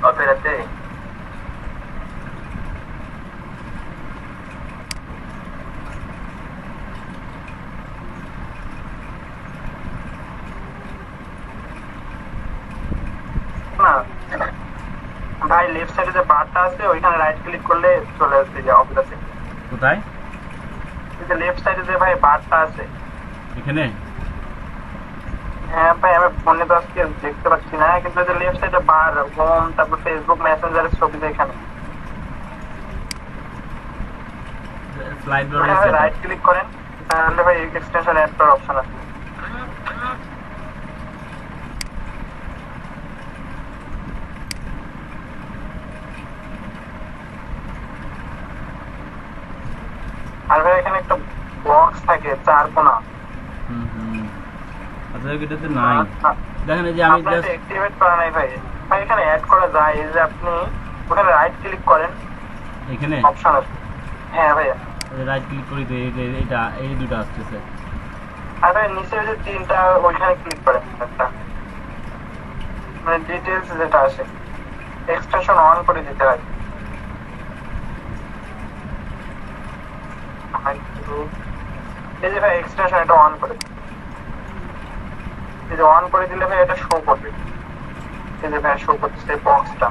অপেরাতে? না ভাই, লেফট সাইডে যে বারটা আছে ওইখানে রাইট ক্লিক করলে চলে আসবে যে অপেরাতে। কোথায়? লেফট সাইডে যে ভাই বারটা আছে এখানে? হ্যাঁ ভাই, আমি ফোনে তো আজকে দেখতে পাচ্ছি না, কিন্তু যে লেফট সাইডে বার, হোম, তারপর ফেসবুক মেসেঞ্জারের ছবি এখানে স্লাইড বার রাইট ক্লিক করেন, তাহলে ভাই এক্সটেনশন অ্যাড করার অপশন আছে। আর ভাই এখানে একটা বক্স থাকে 4 কোণা। আচ্ছা, এটাতে নাই। দেখেন এই যে আমি জাস্ট অ্যাক্টিভেট করা নাই ভাই। ভাই এখানে অ্যাড করা যায়, এই যে আপনি ওখানে রাইট ক্লিক করেন, এখানে অপশন আছে। হ্যাঁ ভাইয়া, রাইট ক্লিক করি তো এই যে এটা এই দুটো আসছে। আর ভাই নিচে যে 3টা ওইখানে ক্লিক করেন, একটা মানে ডিটেইলস যেটা আসে, এক্সটেনশন অন করে দিতে হয়। এই যে ভাই এক্সটেনশন এটা অন করে, এই যে অন করে দিলে ভাই এটা শো করবে। এই যে ভাই শো করতেছে বক্সটা।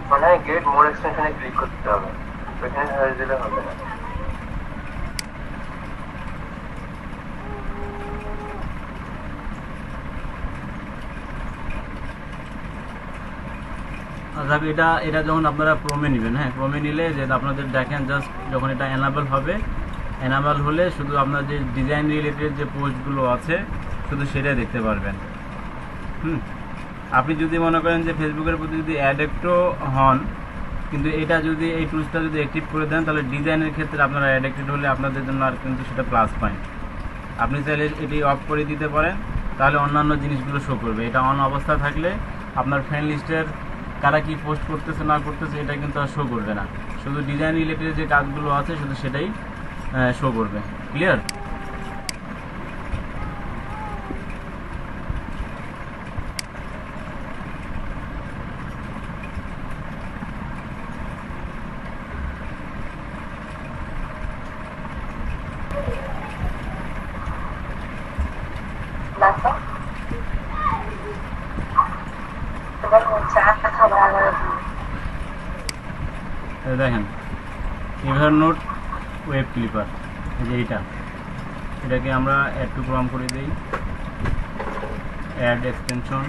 মানে গেট মোর এক্সটেনশনে ক্লিক করতে হবে, ওইখানে হয়ে দিলে হবে না। আচ্ছা, এটা যখন আপনারা ক্রোমে নেবেন, হ্যাঁ ক্রোমে নিলে যে আপনাদের দেখেন জাস্ট যখন এটা এনাবেল হবে, এনাবেল হলে শুধু আপনার যে ডিজাইন রিলেটেড যে পোস্টগুলো আছে শুধু সেটাই দেখতে পারবেন। আপনি যদি মনে করেন যে ফেসবুকের প্রতি যদি অ্যাডিক্টও হন, কিন্তু এটা যদি এই টুলসটা যদি অ্যাক্টিভ করে দেন তাহলে ডিজাইনের ক্ষেত্রে আপনারা অ্যাডিক্টেড হলে আপনাদের জন্য আর কিন্তু সেটা প্লাস পয়েন্ট। আপনি চাইলে এটি অফ করে দিতে পারেন, তাহলে অন্যান্য জিনিসগুলো শো করবে। এটা অন অবস্থা থাকলে আপনার ফ্রেন্ড লিস্টের কারা কি পোস্ট করতেছে না করতেছে এটা কিন্তু আর শো করবে না, শুধু ডিজাইন রিলেটেড যে কাজগুলো আছে শুধু সেটাই শো করবে। ক্লিয়ার? দেখেন এভারনোট ওয়েব ক্লিপার, যে এটাকে আমরা অ্যাড টু ক্রম করে দিই, অ্যাড এক্সটেনশন,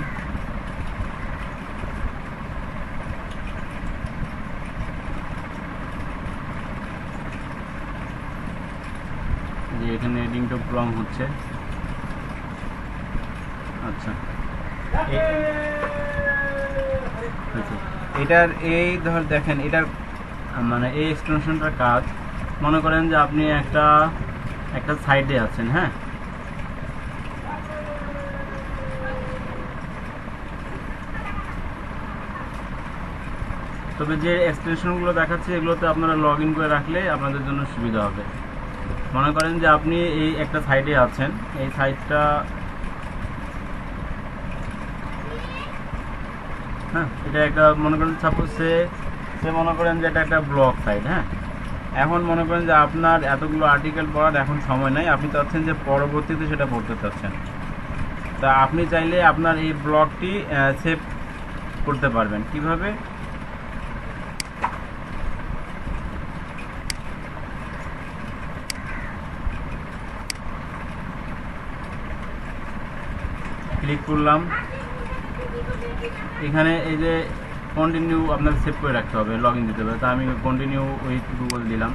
যে এখানে এডিং টু ক্রম হচ্ছে। আচ্ছা, এটার এই ধর দেখেন এটার মানে এই এক্সটেনশনটার কাজ, মনে করেন যে আপনি একটা সাইডে আছেন, হ্যাঁ তবে যে এক্সটেনশনগুলো দেখাচ্ছে এগুলোতে আপনারা লগ ইন করে রাখলে আপনাদের জন্য সুবিধা হবে। মনে করেন যে আপনি এই একটা সাইডে আছেন, এই সাইডটা হ্যাঁ এটা একটা মনে করেন সাপোজ সে মনে করেন যে এটা একটা ব্লগ সাইট। হ্যাঁ, এখন মনে করেন যে আপনার এতগুলো আর্টিকেল পড়ার এখন সময় নাই, আপনি চাচ্ছেন যে পরবর্তীতে সেটা পড়তে চাচ্ছেন, তা আপনি চাইলে আপনার এই ব্লগটি সেভ করতে পারবেন। কিভাবে? ক্লিক করলাম, এখানে এই যে কন্টিনিউ আপনাকে সেভ করে রাখতে হবে, লগ ইন দিতে হবে। তা আমি কন্টিনিউ উইথ গুগল দিলাম।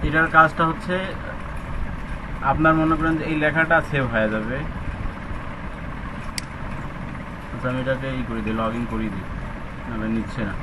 এটার কাজটা হচ্ছে আপনার মনে করেন যে এই লেখাটা সেভ হয়ে যাবে। আচ্ছা আমি এটাকে করে দিই, লগ ইন করিয়ে দিই, নাহলে নিচ্ছে না।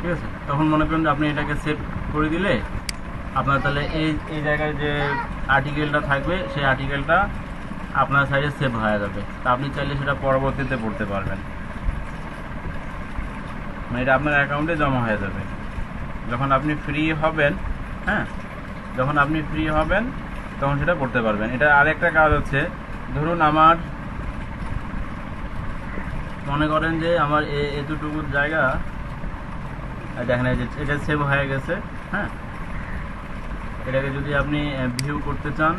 ঠিক আছে, তখন মনে করেন যে আপনি এটাকে সেভ করে দিলে আপনার তাহলে এই জায়গায় যে আর্টিকেলটা থাকবে সেই আর্টিকেলটা আপনার সাইডে সেভ হয়ে যাবে। তা আপনি চাইলে সেটা পরবর্তীতে পড়তে পারবেন, মানে এটা আপনার অ্যাকাউন্টে জমা হয়ে যাবে যখন আপনি ফ্রি হবেন। হ্যাঁ, যখন আপনি ফ্রি হবেন তখন সেটা পড়তে পারবেন। এটা আরেকটা কাজ হচ্ছে, ধরুন আমার মনে করেন যে আমার এতটুকু জায়গা দেখেন এটা সেভ হয়ে গেছে। হ্যাঁ, এটাকে যদি আপনি ভিউ করতে চান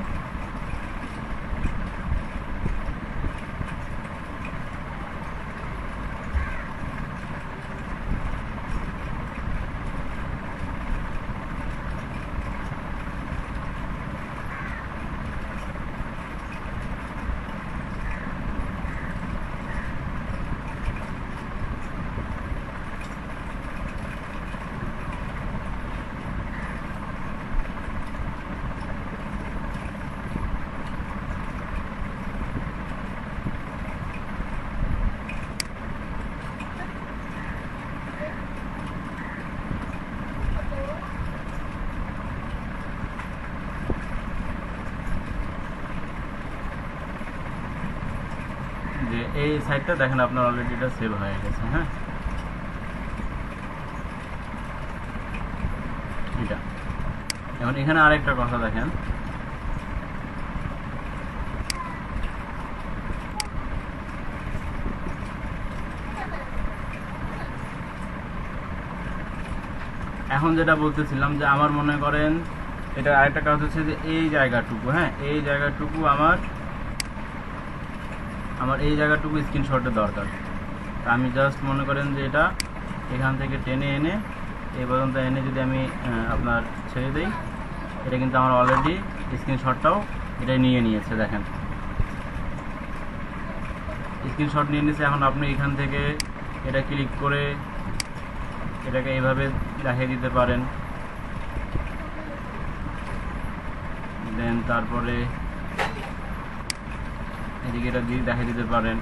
যে এই সাইটটা দেখেন আপনার অলরেডি এটা সেভ হয়ে গেছে। হ্যাঁ, এটা এখন এখানে আরেকটা কথা দেখেন, এখন যেটা বলতেছিলাম যে আমার মনে করেন এটা আরেকটা কাজ হচ্ছে যে এই জায়গাটুকু, হ্যাঁ এই জায়গাটুকু আমার এই জায়গাটুকু স্ক্রিনশটের দরকার। তা আমি জাস্ট মনে করেন যে এটা এখান থেকে টেনে এনে এই পর্যন্ত এনে যদি আমি আপনার ছেড়ে দিই, এটা কিন্তু আমার অলরেডি স্ক্রিনশটটাও এটা নিয়ে নিয়েছে। দেখেন স্ক্রিনশট নিয়ে নিয়েছে। এখন আপনি এখান থেকে এটা ক্লিক করে এটাকে এইভাবে দেখিয়ে দিতে পারেন। দেন তারপরে এদিকে এটা দিয়ে দেখিয়ে দিতে পারেন।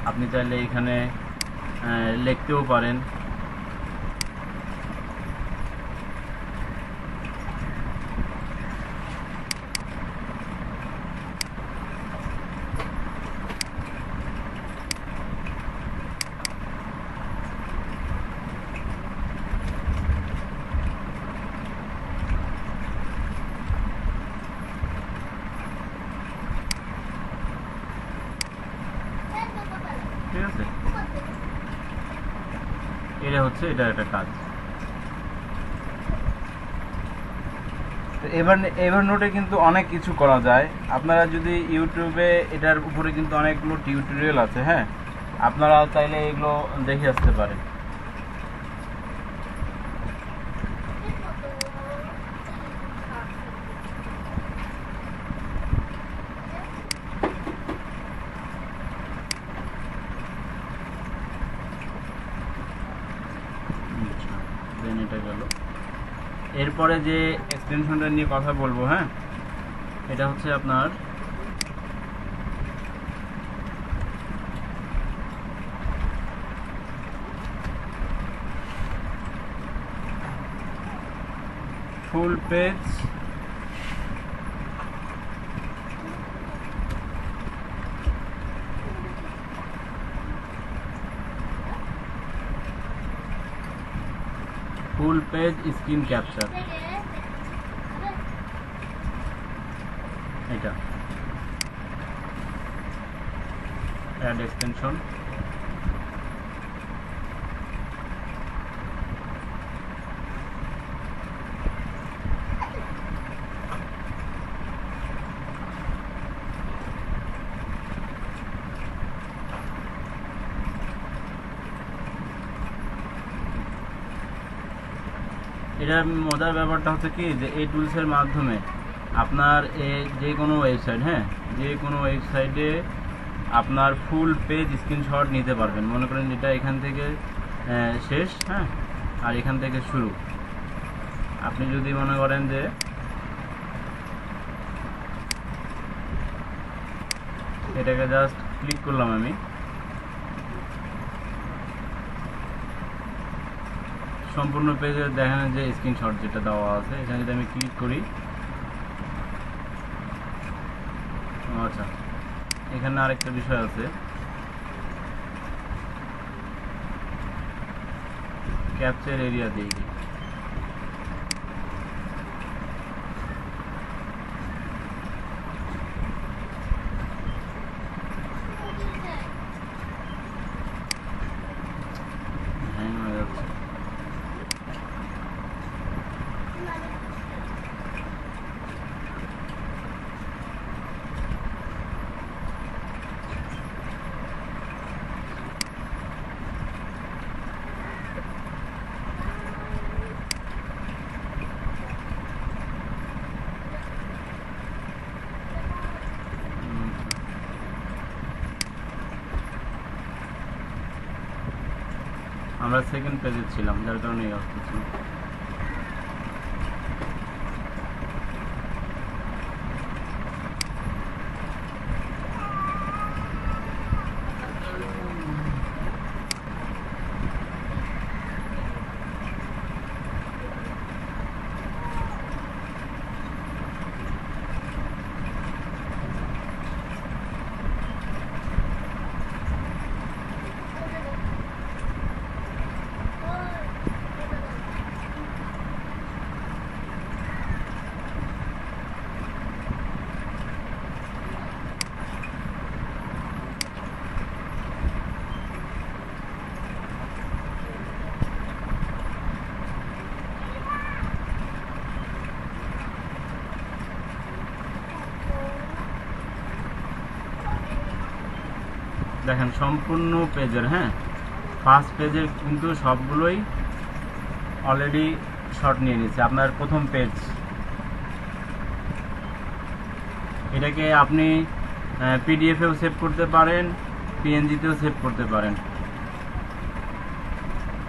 আপনি চাইলে এখানে লিখতেও পারেন। ঠিক আছে, এটা হচ্ছে এটা একটা কাজ। এভার নোটে কিন্তু অনেক কিছু করা যায়। আপনারা যদি ইউটিউবে এটার উপরে কিন্তু অনেকগুলো টিউটোরিয়াল আছে, হ্যাঁ আপনারা চাইলে এগুলো দেখে আসতে পারেন। দেন এটা গেল। এরপরে যে এক্সটেনশনটা নিয়ে কথা বলবো, হ্যাঁ এটা হচ্ছে আপনার ফুল পেজ স্ক্রিন ক্যাপচার, এটা অ্যাড এক্সটেনশন। এটার মজার ব্যাপারটা হচ্ছে কি যে এই টুলসের মাধ্যমে আপনার যে কোনো ওয়েবসাইট, হ্যাঁ যে কোনো ওয়েবসাইটে আপনার ফুল পেজ স্ক্রিনশট নিতে পারবেন। মনে করেন এটা এখান থেকে শেষ, হ্যাঁ আর এখান থেকে শুরু। আপনি যদি মনে করেন যে এটাকে জাস্ট ক্লিক করলাম আমি, সম্পূর্ণ পেজে দেখেন যে স্ক্রিনশট যেটা দেওয়া আছে, এখানে যদি আমি ক্লিক করি, আচ্ছা এখানে আরেকটা বিষয় আছে, ক্যাপচার এরিয়া দিয়ে দিই। হ্যাং হয়ে যাচ্ছে। আমরা সেকেন্ড পেজে ছিলাম, যার কারণে এই অবস্থা ছিল। দেখেন সম্পূর্ণ পেজের, হ্যাঁ, ফার্স্ট পেজের কিন্তু সবগুলোই অলরেডি শর্ট নিয়ে নিচ্ছে। আপনার প্রথম পেজ, এটাকে আপনি পিডিএফেও সেভ করতে পারেন, পিএনজিতেও সেভ করতে পারেন,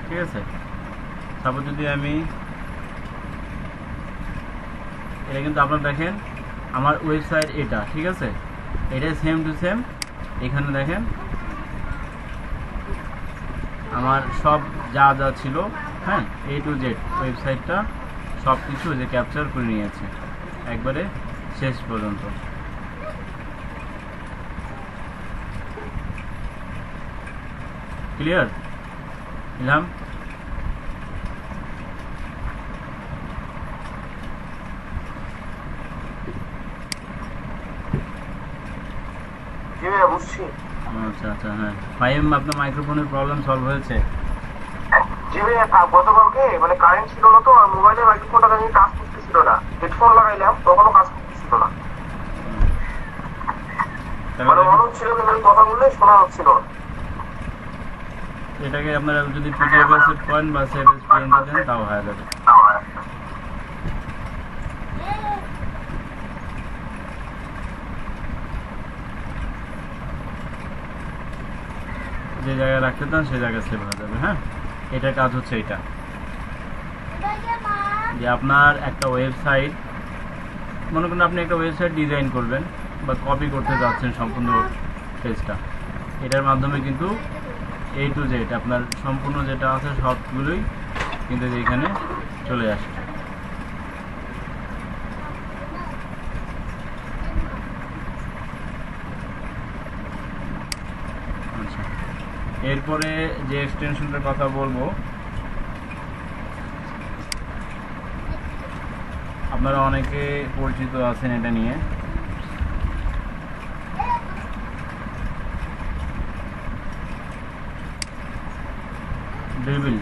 ঠিক আছে। তারপর যদি আমি এটা কিন্তু আপনার দেখেন আমার ওয়েবসাইট এটা, ঠিক আছে, এটাই সেম টু সেম। এখানে দেখেন আমার সব যা যা ছিল, হ্যাঁ, A to Z ওয়েবসাইটটা সব কিছু যে ক্যাপচার করে নিয়েছে একবারে শেষ পর্যন্ত। ক্লিয়ার ইলহাম? জি ভাইয়া বুঝছি। আচ্ছা আচ্ছা, হ্যাঁ ফাইম, আপনার মাইক্রোফোনের প্রবলেম সলভ হয়েছে? জি ভাইয়া গতকালকে মানে কারেন্ট ছিল না তো, আর মোবাইলের মাইক্রোফোনটা আমি কাজ করতেছিল না, হেডফোন লাগাইলাম তখনও কাজ করতেছিল না, মানে মনে হচ্ছিল কিন্তু আমি কথা বললে শোনা হচ্ছিল না। এটাকে আপনারা যদি পিডিএফ এ সেভ করেন বা সেভ এস পিএনজি দেন তাও হয়ে যাবে। যে জায়গায় রাখতে চান সেই জায়গায় সেভ হয়ে যাবে। হ্যাঁ, এটার কাজ হচ্ছে এটা, যে আপনার একটা ওয়েবসাইট, মনে করুন আপনি একটা ওয়েবসাইট ডিজাইন করবেন বা কপি করতে যাচ্ছেন সম্পূর্ণ পেজটা, এটার মাধ্যমে কিন্তু A to Z আপনার সম্পূর্ণ যেটা আছে সবগুলোই কিন্তু এখানে চলে আসে। আচ্ছা, এরপরে যে এক্সটেনশনটার কথা বলবো, আপনারা অনেকে পরিচিত আছেন এটা নিয়ে, ড্রিবল।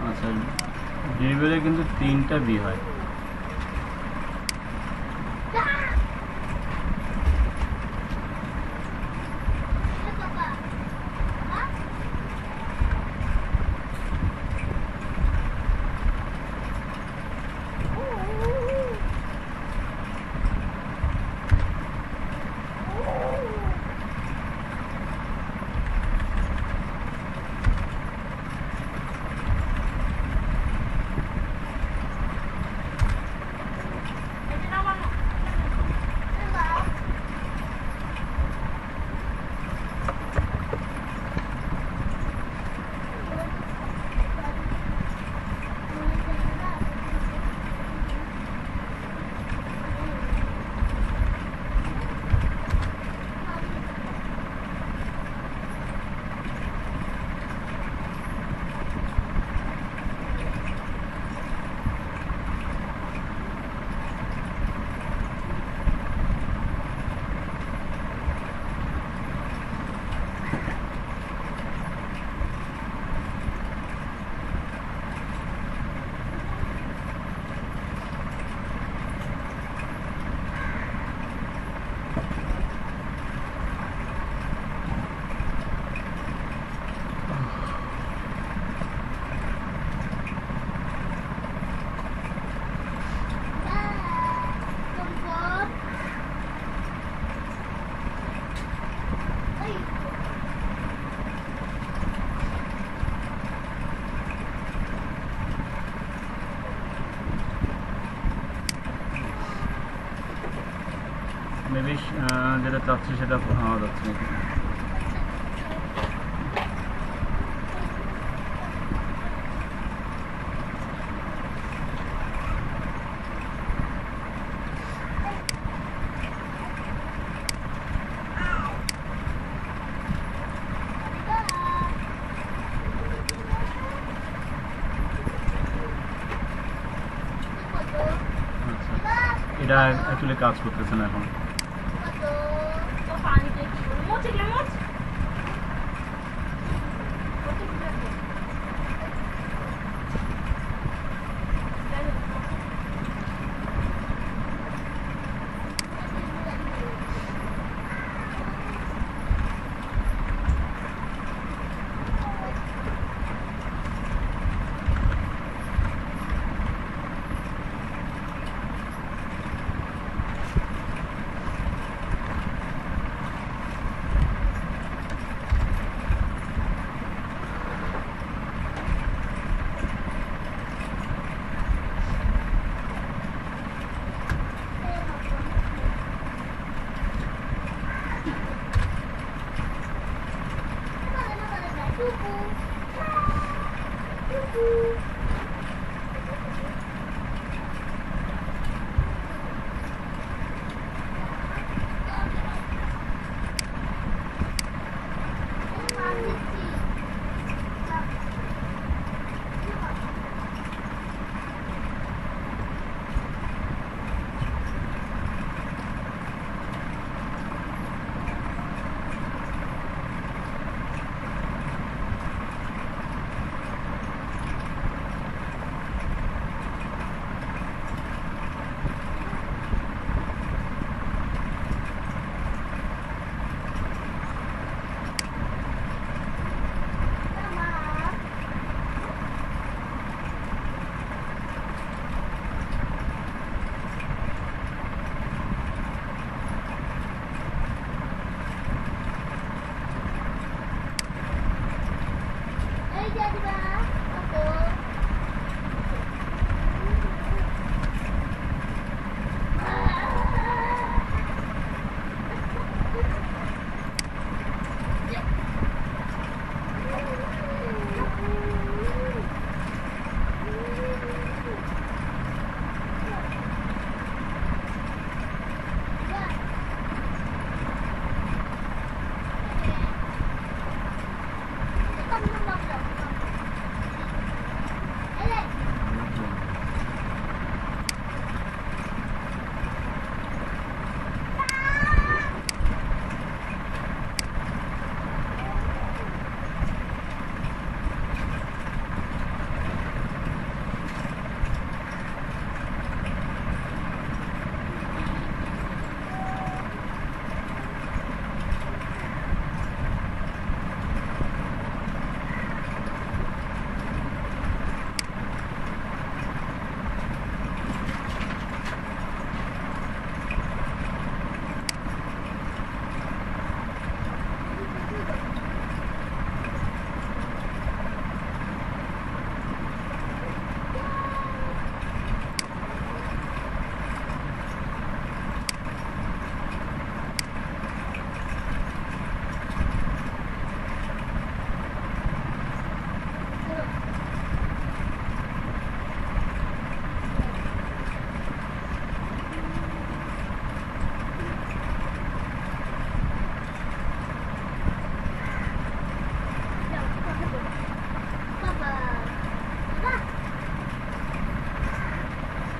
আচ্ছা, ড্রিবলে কিন্তু 3টা বি হয়। মেবি যেটা চাচ্ছি সেটা পাওয়া যাচ্ছে না। আচ্ছা, এটা অ্যাকচুয়ালি কাজ করতেছে না এখন। তো পানিতে কি করে মোচে কে মোচ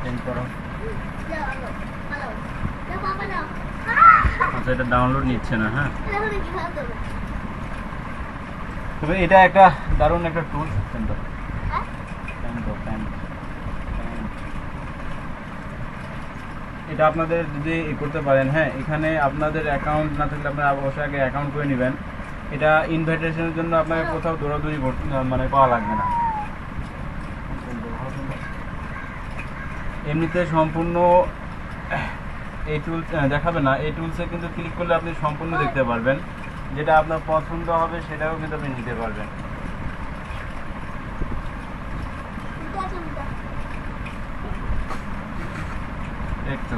চেঞ্জ করো। আচ্ছা, এটা ডাউনলোড নিচ্ছে না। হ্যাঁ, তবে এটা একটা দারুণ একটা টুল। এটা আপনাদের যদি করতে পারেন, হ্যাঁ, এখানে আপনাদের অ্যাকাউন্ট না থাকলে আপনারা অবশ্যই আগে অ্যাকাউন্ট করে নেবেন। এটা ইনভাইটেশনের জন্য আপনাকে কোথাও দৌড়াদৌড়ি মানে পাওয়া লাগবে না। এমনিতে সম্পূর্ণ এই টুল দেখাবে না, এই টুলসে কিন্তু ক্লিক করলে আপনি সম্পূর্ণ দেখতে পারবেন। যেটা আপনার পছন্দ হবে সেটাও কিন্তু আপনি নিতে পারবেন। একটু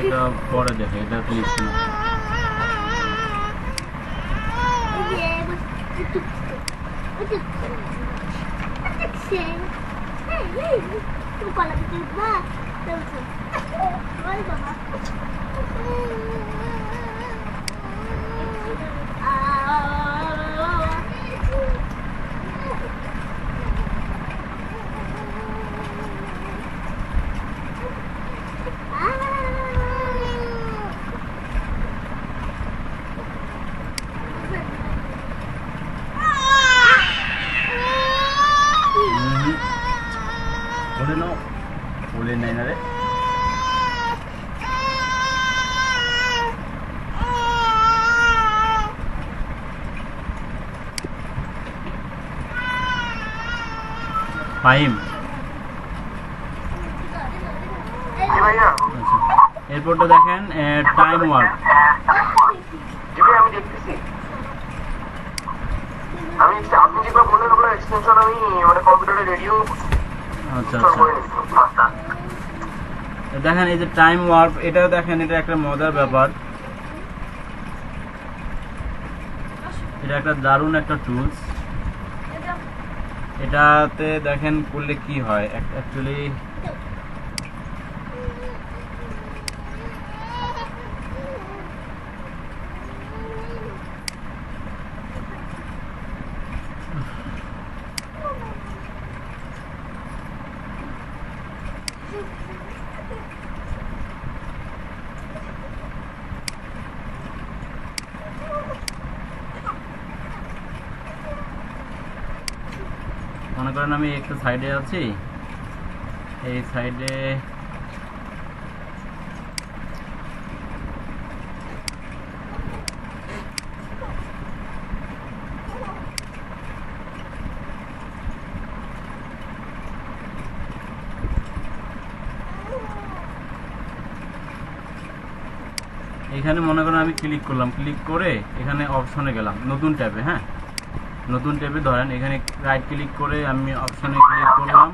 এটা পরে দেখে, এটা ক্লিক না। ওরে নাও, ওলে নাই না রে। ফাহিম, জি ভাইয়া। আচ্ছা, এরপরটা দেখেন টাইম ওয়ার্ক। জি ভাই, আমি দেখতেছি। আমি আপনি যেগুলো বললেন ওগুলো এক্সটেনশন আমি মানে কম্পিউটারে রেডিও আচ্ছা আচ্ছা, দেখেন এই যে টাইম ওয়ার্ক, এটাও দেখেন, এটা একটা মজার ব্যাপার। এটা একটা দারুণ একটা টুলস। এটাতে দেখেন করলে কি হয় অ্যাকচুয়ালি। মনে করেন আমি একটা সাইডে আছি, এই সাইডে এখানে মনে করেন আমি ক্লিক করলাম, ক্লিক করে এখানে অপশনে গেলাম, নতুন ট্যাবে। হ্যাঁ, নতুন ট্যাবে ধরেন এখানে রাইট ক্লিক করে আমি অপশনে ক্লিক করলাম,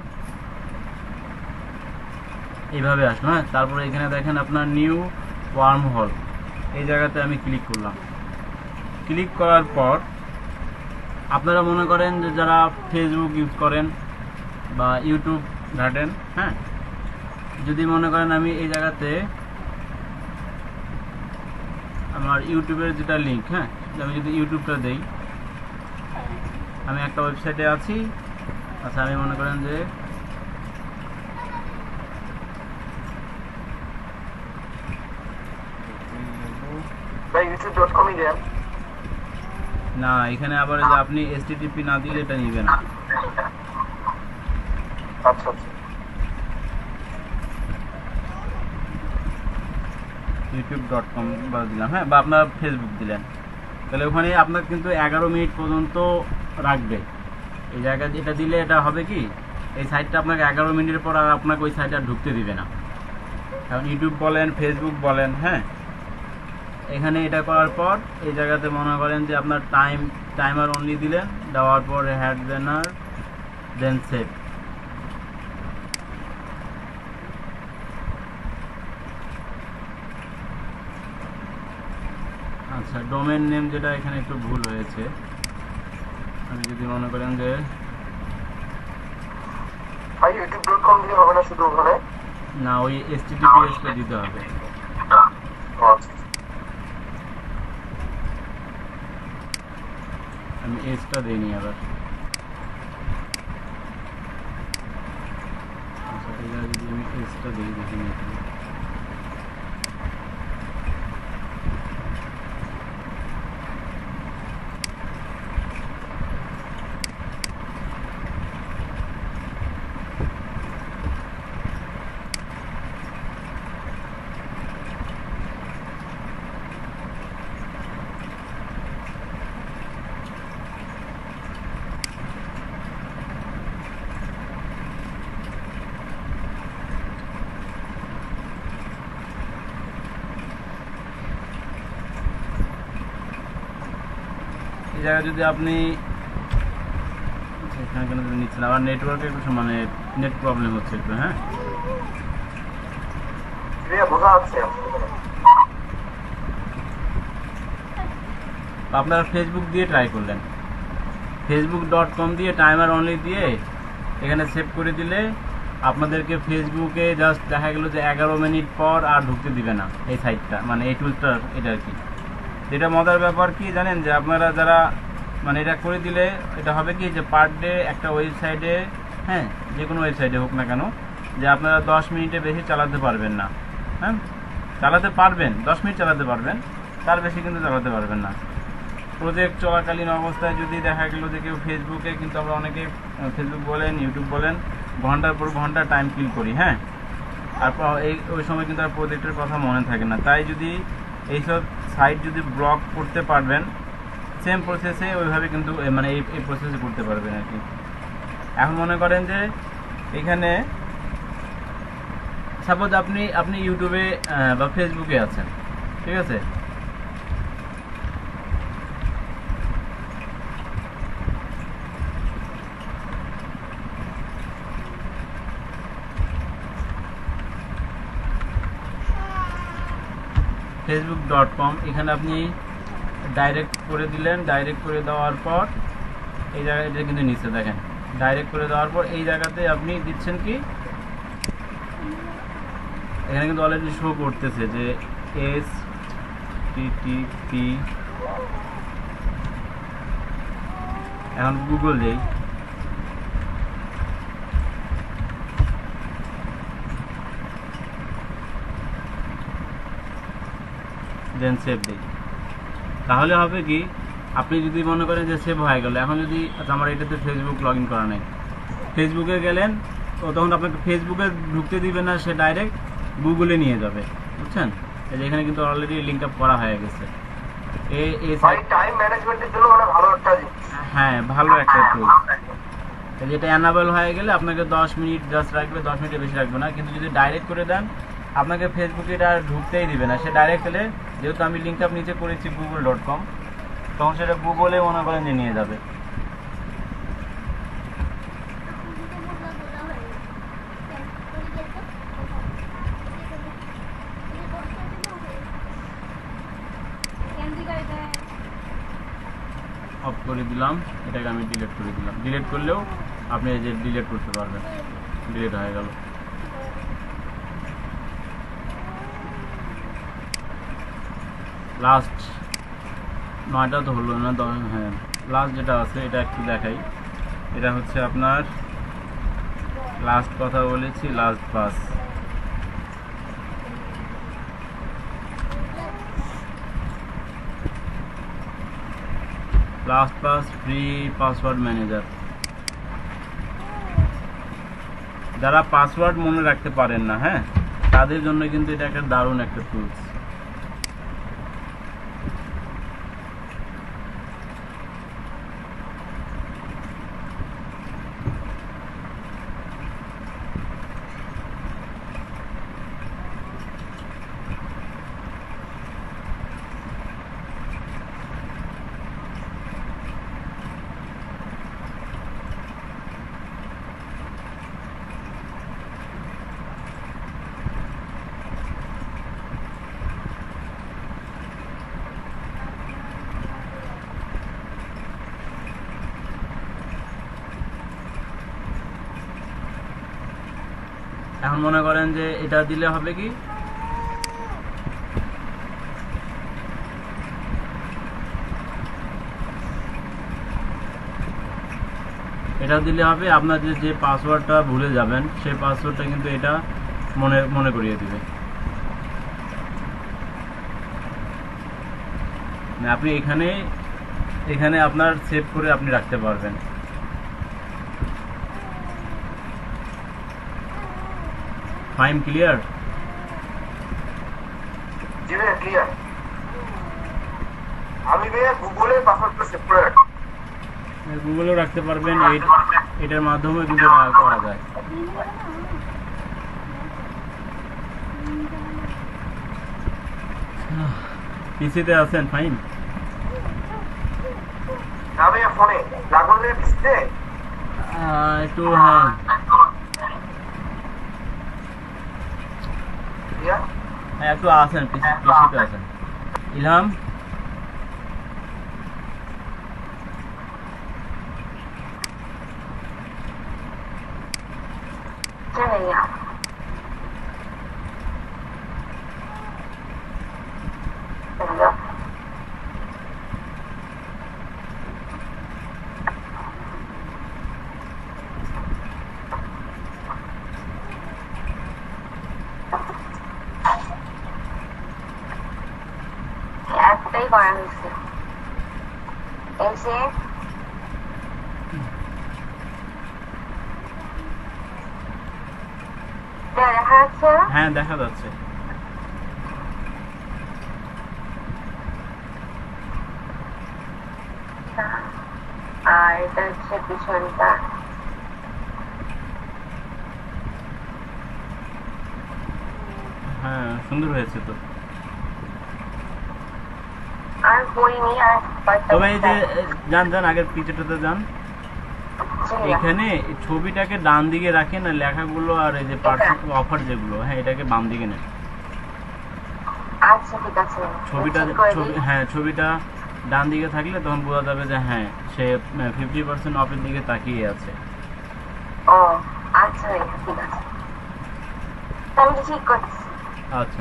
এইভাবে আসলো। হ্যাঁ, তারপরে এখানে দেখেন আপনার নিউ ওয়ার্ম হোল, এই জায়গাতে আমি ক্লিক করলাম। ক্লিক করার পর আপনারা মনে করেন যে যারা ফেসবুক ইউজ করেন বা ইউটিউব ঘাটেন, হ্যাঁ, যদি মনে করেন আমি এই জায়গাতে আমার ইউটিউবের যেটা লিঙ্ক, হ্যাঁ, আমি যদি ইউটিউবটা দেই, আমি একটা ওয়েবসাইটে আছি। আচ্ছা, আমি মনে করেন যে youtube.com ই দেন না, এখানে আবার যে আপনি HTTP না দিলে এটা নিবে না। আচ্ছা আচ্ছা, youtube.com বা দিলাম, হ্যাঁ, বা আপনার ফেসবুক দিলেন, তাহলে ওখানে আপনার কিন্তু 11 মিনিট পর্যন্ত রাখবে। এই জায়গায় এটা দিলে এটা হবে কি, এই সাইটটা আপনাকে 11 মিনিটের পর আর আপনাকে ওই সাইটে আর ঢুকতে দিবে না। কারণ ইউটিউব বলেন, ফেসবুক বলেন, হ্যাঁ, এখানে এটা করার পর এই জায়গাতে মনে করেন যে আপনার টাইমার অনলি দিলেন, দেওয়ার পর হ্যাড ব্যানার, দেন সেভ। আচ্ছা, ডোমেন নেম যেটা এখানে একটু ভুল হয়েছে, আমি যদি মনে করেন যে ভাই youtube.com দিয়ে হবে না শুধু ওখানে? না, ওই https টা দিতে হবে। আমি এসটা দিইনি আবার। আচ্ছা, এটা যদি আমি এসটা দিই, দেখি এখানে এই জায়গায় যদি আপনি এখানে কেন নিচ্ছেন, আবার নেটওয়ার্কে একটু মানে নেট প্রবলেম হচ্ছে একটু। হ্যাঁ, বোঝা যাচ্ছে। আপনারা ফেসবুক দিয়ে ট্রাই করলেন, facebook.com দিয়ে টাইমার অনলি দিয়ে এখানে সেভ করে দিলে আপনাদেরকে ফেসবুকে জাস্ট দেখা গেল যে 11 মিনিট পর আর ঢুকতে দিবে না এই সাইটটা, মানে এই টুলটা। এটা আর কি, যেটা মজার ব্যাপার কি জানেন, যে আপনারা যারা মানে এটা করে দিলে এটা হবে কি, যে পার ডে একটা ওয়েবসাইটে, হ্যাঁ যে কোনো ওয়েবসাইটে হোক না কেন, যে আপনারা 10 মিনিটে বেশি চালাতে পারবেন না। হ্যাঁ, চালাতে পারবেন, 10 মিনিট চালাতে পারবেন, তার বেশি কিন্তু চালাতে পারবেন না। প্রজেক্ট চলাকালীন অবস্থায় যদি দেখা গেল যে কেউ ফেসবুকে, কিন্তু আমরা অনেকে ফেসবুক বলেন, ইউটিউব বলেন, ঘন্টার পর ঘন্টা টাইম কিল করি। হ্যাঁ, আর ওই সময় কিন্তু আর প্রজেক্টের কথা মনে থাকে না। তাই যদি এইসব সাইট যদি ব্লক করতে পারবেন, সেম প্রসেসে ওইভাবে কিন্তু মানে এই প্রসেসে করতে পারবেন আর কি। এখন মনে করেন যে এখানে সাপোজ আপনি ইউটিউবে বা ফেসবুকে আছেন, ঠিক আছে, facebook.com, এখানে আপনি ডাইরেক্ট করে দিলেন। ডাইরেক্ট করে দেওয়ার পর এই জায়গায় এটা কিন্তু নিচে দেখেন, ডাইরেক্ট করে দেওয়ার পর এই জায়গাতে আপনি দিচ্ছেন কি, এখানে কিন্তু অলরেডি শো করতেছে যে HTTP। এখন গুগল দেই, দেন সেভ দিই। তাহলে হবে কি, আপনি যদি মনে করেন যে সেভ হয়ে গেল, এখন যদি আমার এটাতে ফেসবুক লগ ইন করা নেই, ফেসবুকে গেলেন তো তখন আপনাকে ফেসবুকে ঢুকতে দিবে না, সে ডাইরেক্ট গুগলে নিয়ে যাবে, বুঝছেন? এই যে এখানে কিন্তু অলরেডি লিঙ্ক আপ করা হয়ে গেছে। টাইম ম্যানেজমেন্টের জন্য মানে ভালো একটা জিনিস। হ্যাঁ, ভালো একটা টুল। যেটা অ্যানাবেল হয়ে গেলে আপনাকে 10 মিনিট জাস্ট রাখবে, 10 মিনিটের বেশি রাখবে না। কিন্তু যদি ডাইরেক্ট করে দেন, আপনাকে ফেসবুকে এটা আর ঢুকতেই দিবে না। সে ডাইরেক্ট এলে, যেহেতু আমি লিঙ্ক আপ নিচে করেছি google.com, তখন সেটা গুগলে মনে করেন যে নিয়ে যাবে। অফ করে দিলাম, এটাকে আমি ডিলিট করে দিলাম। ডিলিট করলেও আপনি এই যে ডিলিট করতে পারবেন, ডিলিট হয়ে গেল। লাস্ট 9টা তো হলো না, হ্যাঁ লাস্ট যেটা আছে এটা একটু দেখাই। এটা হচ্ছে আপনার লাস্ট কথা বলেছি, last pass. Last pass free password manager. যারা পাসওয়ার্ড মনে রাখতে পারেন না, হ্যাঁ, তাদের জন্য কিন্তু এটা একটা দারুণ একটা টুলস। এখন মনে করেন যে এটা দিলে হবে কি, এটা দিলে হবে আপনাদের যে পাসওয়ার্ডটা ভুলে যাবেন সেই পাসওয়ার্ডটা কিন্তু এটা মনে মনে করিয়ে দিবে। আপনি এখানে আপনার সেভ করে আপনি রাখতে পারবেন। Fine clear? জি ভাইয়া ক্লিয়ার। আমি ভাইয়া গুগলে পাসওয়ার্ডটা সেভ করে রাখি। গুগলেও রাখতে পারবেন, এটার মাধ্যমে কিন্তু করা যায়। পিসিতে আছেন ফাইন? না ভাইয়া ফোনে লাগবে ভাইয়া পিসিতে? একটু হ্যাঁ ভাইয়া একটু আছেন, পিসিতে আছেন। ইলহাম জি ভাইয়া। হ্যালো। একটাই করা হয়েছে। এসে দেখা যাচ্ছে না? হ্যাঁ দেখা যাচ্ছে। আর এটা হচ্ছে পিছনটা। হ্যাঁ সুন্দর হয়েছে তো। আর করিনি, আর তবে এই যে যান আগের পিছনটাতে যান, এখানে ছবিটাকে ডান দিকে রাখেন না, লেখাগুলো আর এই যে অফার যেগুলো, হ্যাঁ এটাকে বাম দিকে নেন। আচ্ছা ঠিক আছে। ছবিটা ডান দিকে থাকলে তখন বোঝা যাবে যে হ্যাঁ সে 50% অফের দিকে তাকিয়ে আছে। ও আচ্ছা ভাইয়া ঠিক আছে, আমি ঠিক করছি। আচ্ছা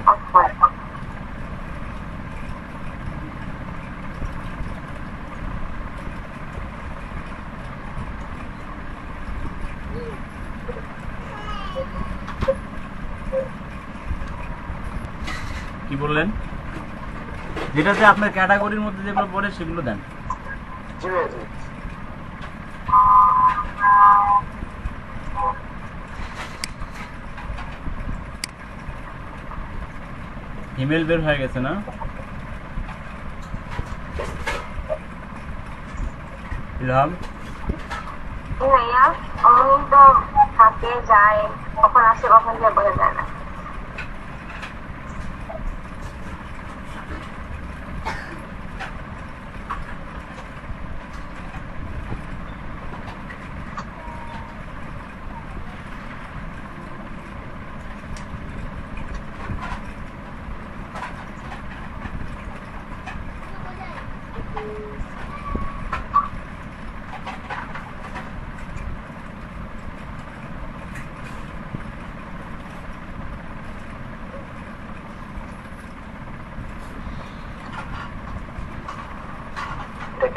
কি বললেন? যেটাতে আপনার ক্যাটাগরির মধ্যে যেগুলো পড়ে সেগুলো দেন। জি ভাইয়া জি। ইমেল বের হয়ে গেছে না? ইলহাম ভাইয়া অমনি তো থাকে যায়, কখন আসে কখন যায় বোঝা যায় না।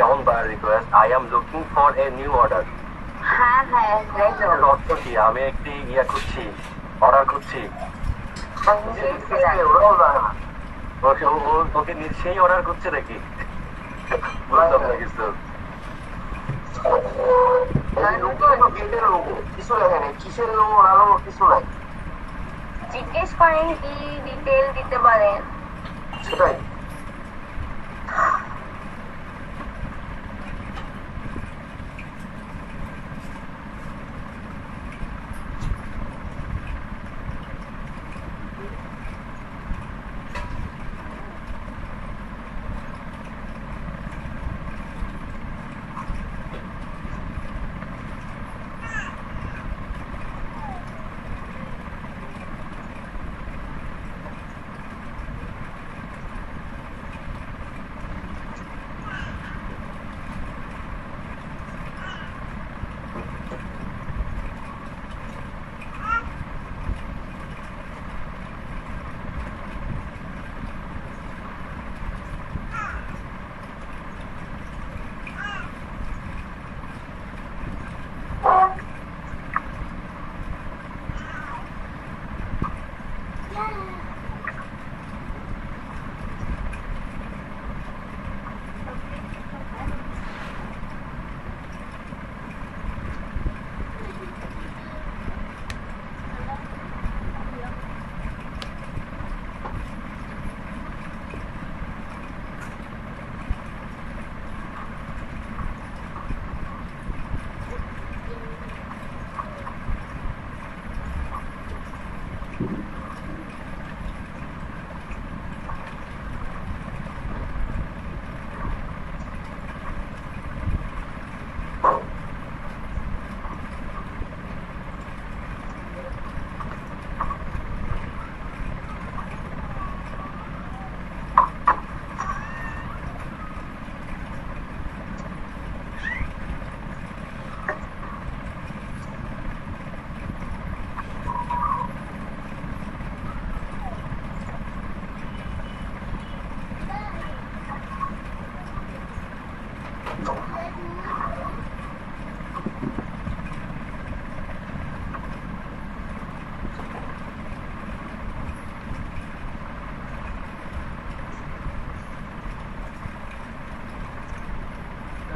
কেমন বার request? I am looking for a new order. হ্যাঁ হ্যাঁ এর অর্থ কি? আমি একটি খুঁজছি, অর্ডার খুঁজছি। ওকে সেই অর্ডার করছে নাকি? বুঝলাম না কিছু। কিছু লেখা নেই, কিসের লোগো না লোগো কিছু নাই। জিজ্ঞেস করেন কি ডিটেল দিতে পারেন। সেটাই।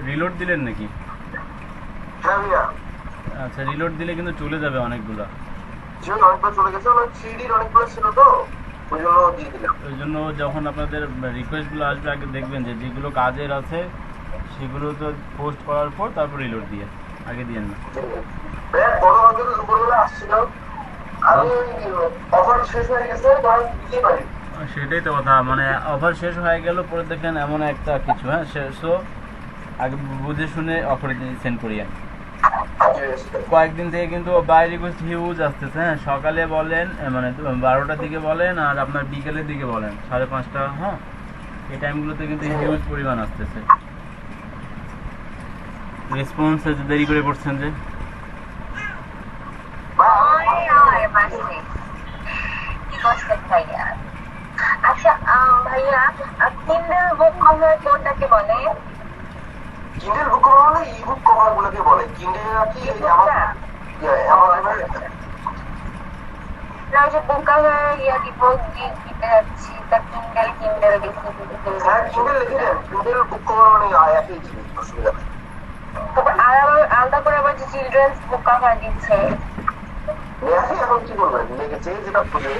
রিলোড দিলেন নাকি? হ্যাঁ ভাইয়া, আচ্ছা, রিলোড দিলে কিন্তু চলে যাবে অনেকগুলা। জিমেল অনেকগুলো চলে গেছে, ওই 3Dর অনেকগুলো ছিল তো, ওই জন্য দিয়ে দিলাম। ওই জন্য যখন আপনাদের রিকোয়েস্টগুলো আসবে আগে দেখবেন যে যেগুলো কাজের আছে সেগুলো তো পোস্ট করার পর তারপর রিলোড দিয়ে, আগে দিয়েন না। ভাইয়া বড় অঙ্কের দুপুরবেলা আসছিল, আমি অফার শেষ হয়ে গেছে, তখন দিতে পারি। সেটাই তো কথা, মানে অফার শেষ হয়ে গেল, পরে দেখেন এমন একটা কিছু, হ্যাঁ, সো আগে বুঝে শুনে অফার সেন্ড করিয়েন। কয়েকদিন থেকে কিন্তু বাই রিকোয়েস্ট হিউজ আসতেছে, হ্যাঁ, সকালে বলেন মানে 12টার দিকে বলেন আর আপনার বিকেলের দিকে বলেন 5:30, হ্যাঁ, এই টাইমগুলোতে কিন্তু হিউজ পরিমাণ আসতেছে। রেসপন্স দেরি করে করছেন যে? আচ্ছা ভাইয়া, কিন্ডেল বুক কভার কোনটাকে বলে? কিন্ডেল বুক কভার মানে ই-বুক কভার গুলোকে বলে। কিন্ডেল কি না, যে বুক কভার দিতে যাচ্ছি, তা কিন্ডেল কিন্ডেল হ্যাঁ, কিন্ডেল লিখে দেন। কিন্ডেল বুক কভার মানে একই জিনিস, অসুবিধা নেই। তারপর আলাদা করে আবার যে চিলড্রেন্স বুক কভার দিচ্ছে, লেখে এখন কি করবেন, লিখেছে যেটা খুঁজে।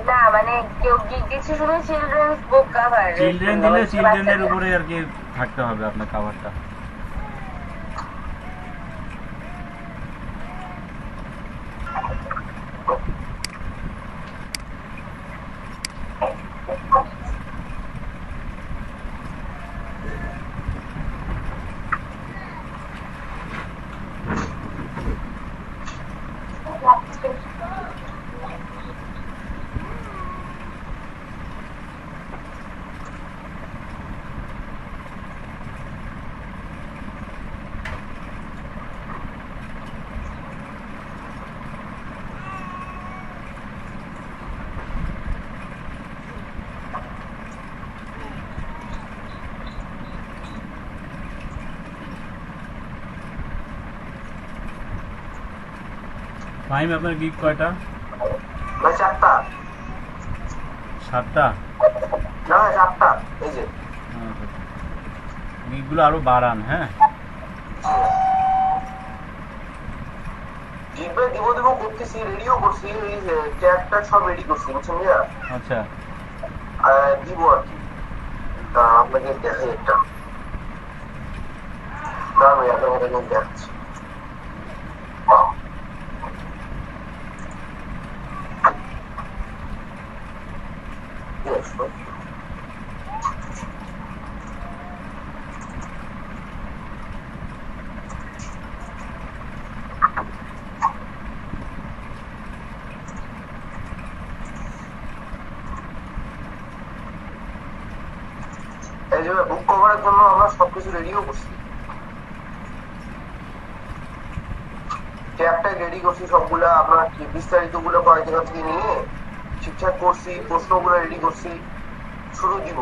না মানে কেউ গিফট দিচ্ছে শুধু চিলড্রেন্স বুক কভার। চিলড্রেন দিলে চিলড্রেনের উপরে আর কি থাকতে হবে আপনার খাবারটা। ফাইম, আপনার গিগ কয়টা? ভাই 4টা। 7টা? না 4টা, এই যে গিগগুলো আরো বাড়ান, হ্যাঁ। জিপে দিব দিব করতেছি, রেডিও করছি, এই ট্যাগটা সব রেডি করছি, বুঝছেন ভাইয়া? আচ্ছা, দিব আর কি। আপনাকে দেখাই একটা, না ভাই আপনাকে দেখাচ্ছি। এই যে বুক কভারের জন্য আমরা সবকিছু রেডিও করছি, ট্যাগটা রেডি করছি সবগুলা, আপনার বিস্তারিত গুলো কয়েক জায়গা থেকে নিয়ে ঠিকঠাক করছি, প্রশ্নগুলো রেডি করছি, শুরু দিব।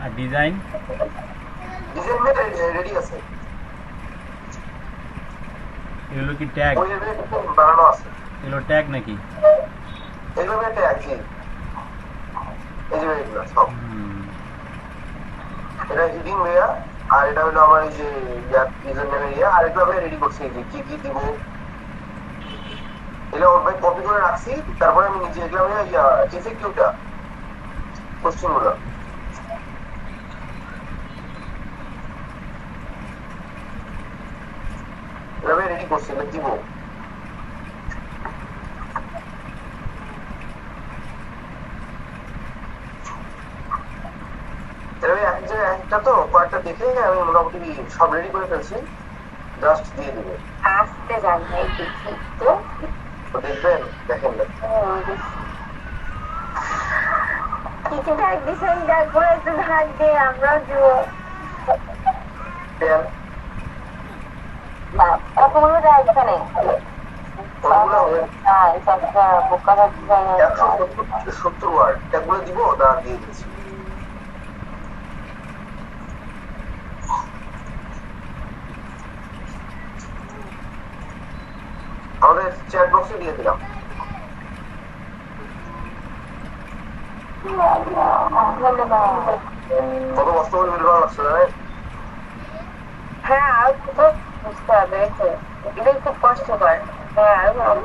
আর ডিজাইন রেডি আছে, এগুলো কি ট্যাগ? ওই বানানো আছে। এগুলো ট্যাগ নাকি? এগুলো ট্যাগ, এই যে এগুলো সব, এটা হিডিং ভাইয়া, আর এটা হলো আমার এই যে ইউজার নেমের ইয়া, আর এগুলো রেডি করছি, যে কি কি দিব এগুলো ভাই কপি করে রাখছি। তারপরে আমি নিজে এগুলো ভাইয়া এফেক্টিভটা কোশ্চেন গুলো এভাবে রেডি করছি, এগুলো দিব। একটা তো কয়েকটা দেখে আমি মোটামুটি সব রেডি করে ফেলছি, জাস্ট দিয়ে দেবে। আসতে জানি দেখি তো, দেখবেন, দেখেন না কিছু ট্যাগ দিছেন, তারপরে একটু ধার দিয়ে আমরা দিব এতগুলো ট্যাগ এখানে। হ্যাঁ, সবটা বুক কভার ডিজাইন 170 ওয়ার্ড ট্যাগগুলো দিব, দাঁড় দিয়ে দিচ্ছি। চ্যাট বক্সে দিয়ে দিলাম। ধন্যবাদ। কত কষ্ট করে বের করা লাগছে জানেন? হ্যাঁ আর কোথাও বুঝতে হবে, এটাই খুব কষ্টকর। হ্যাঁ আর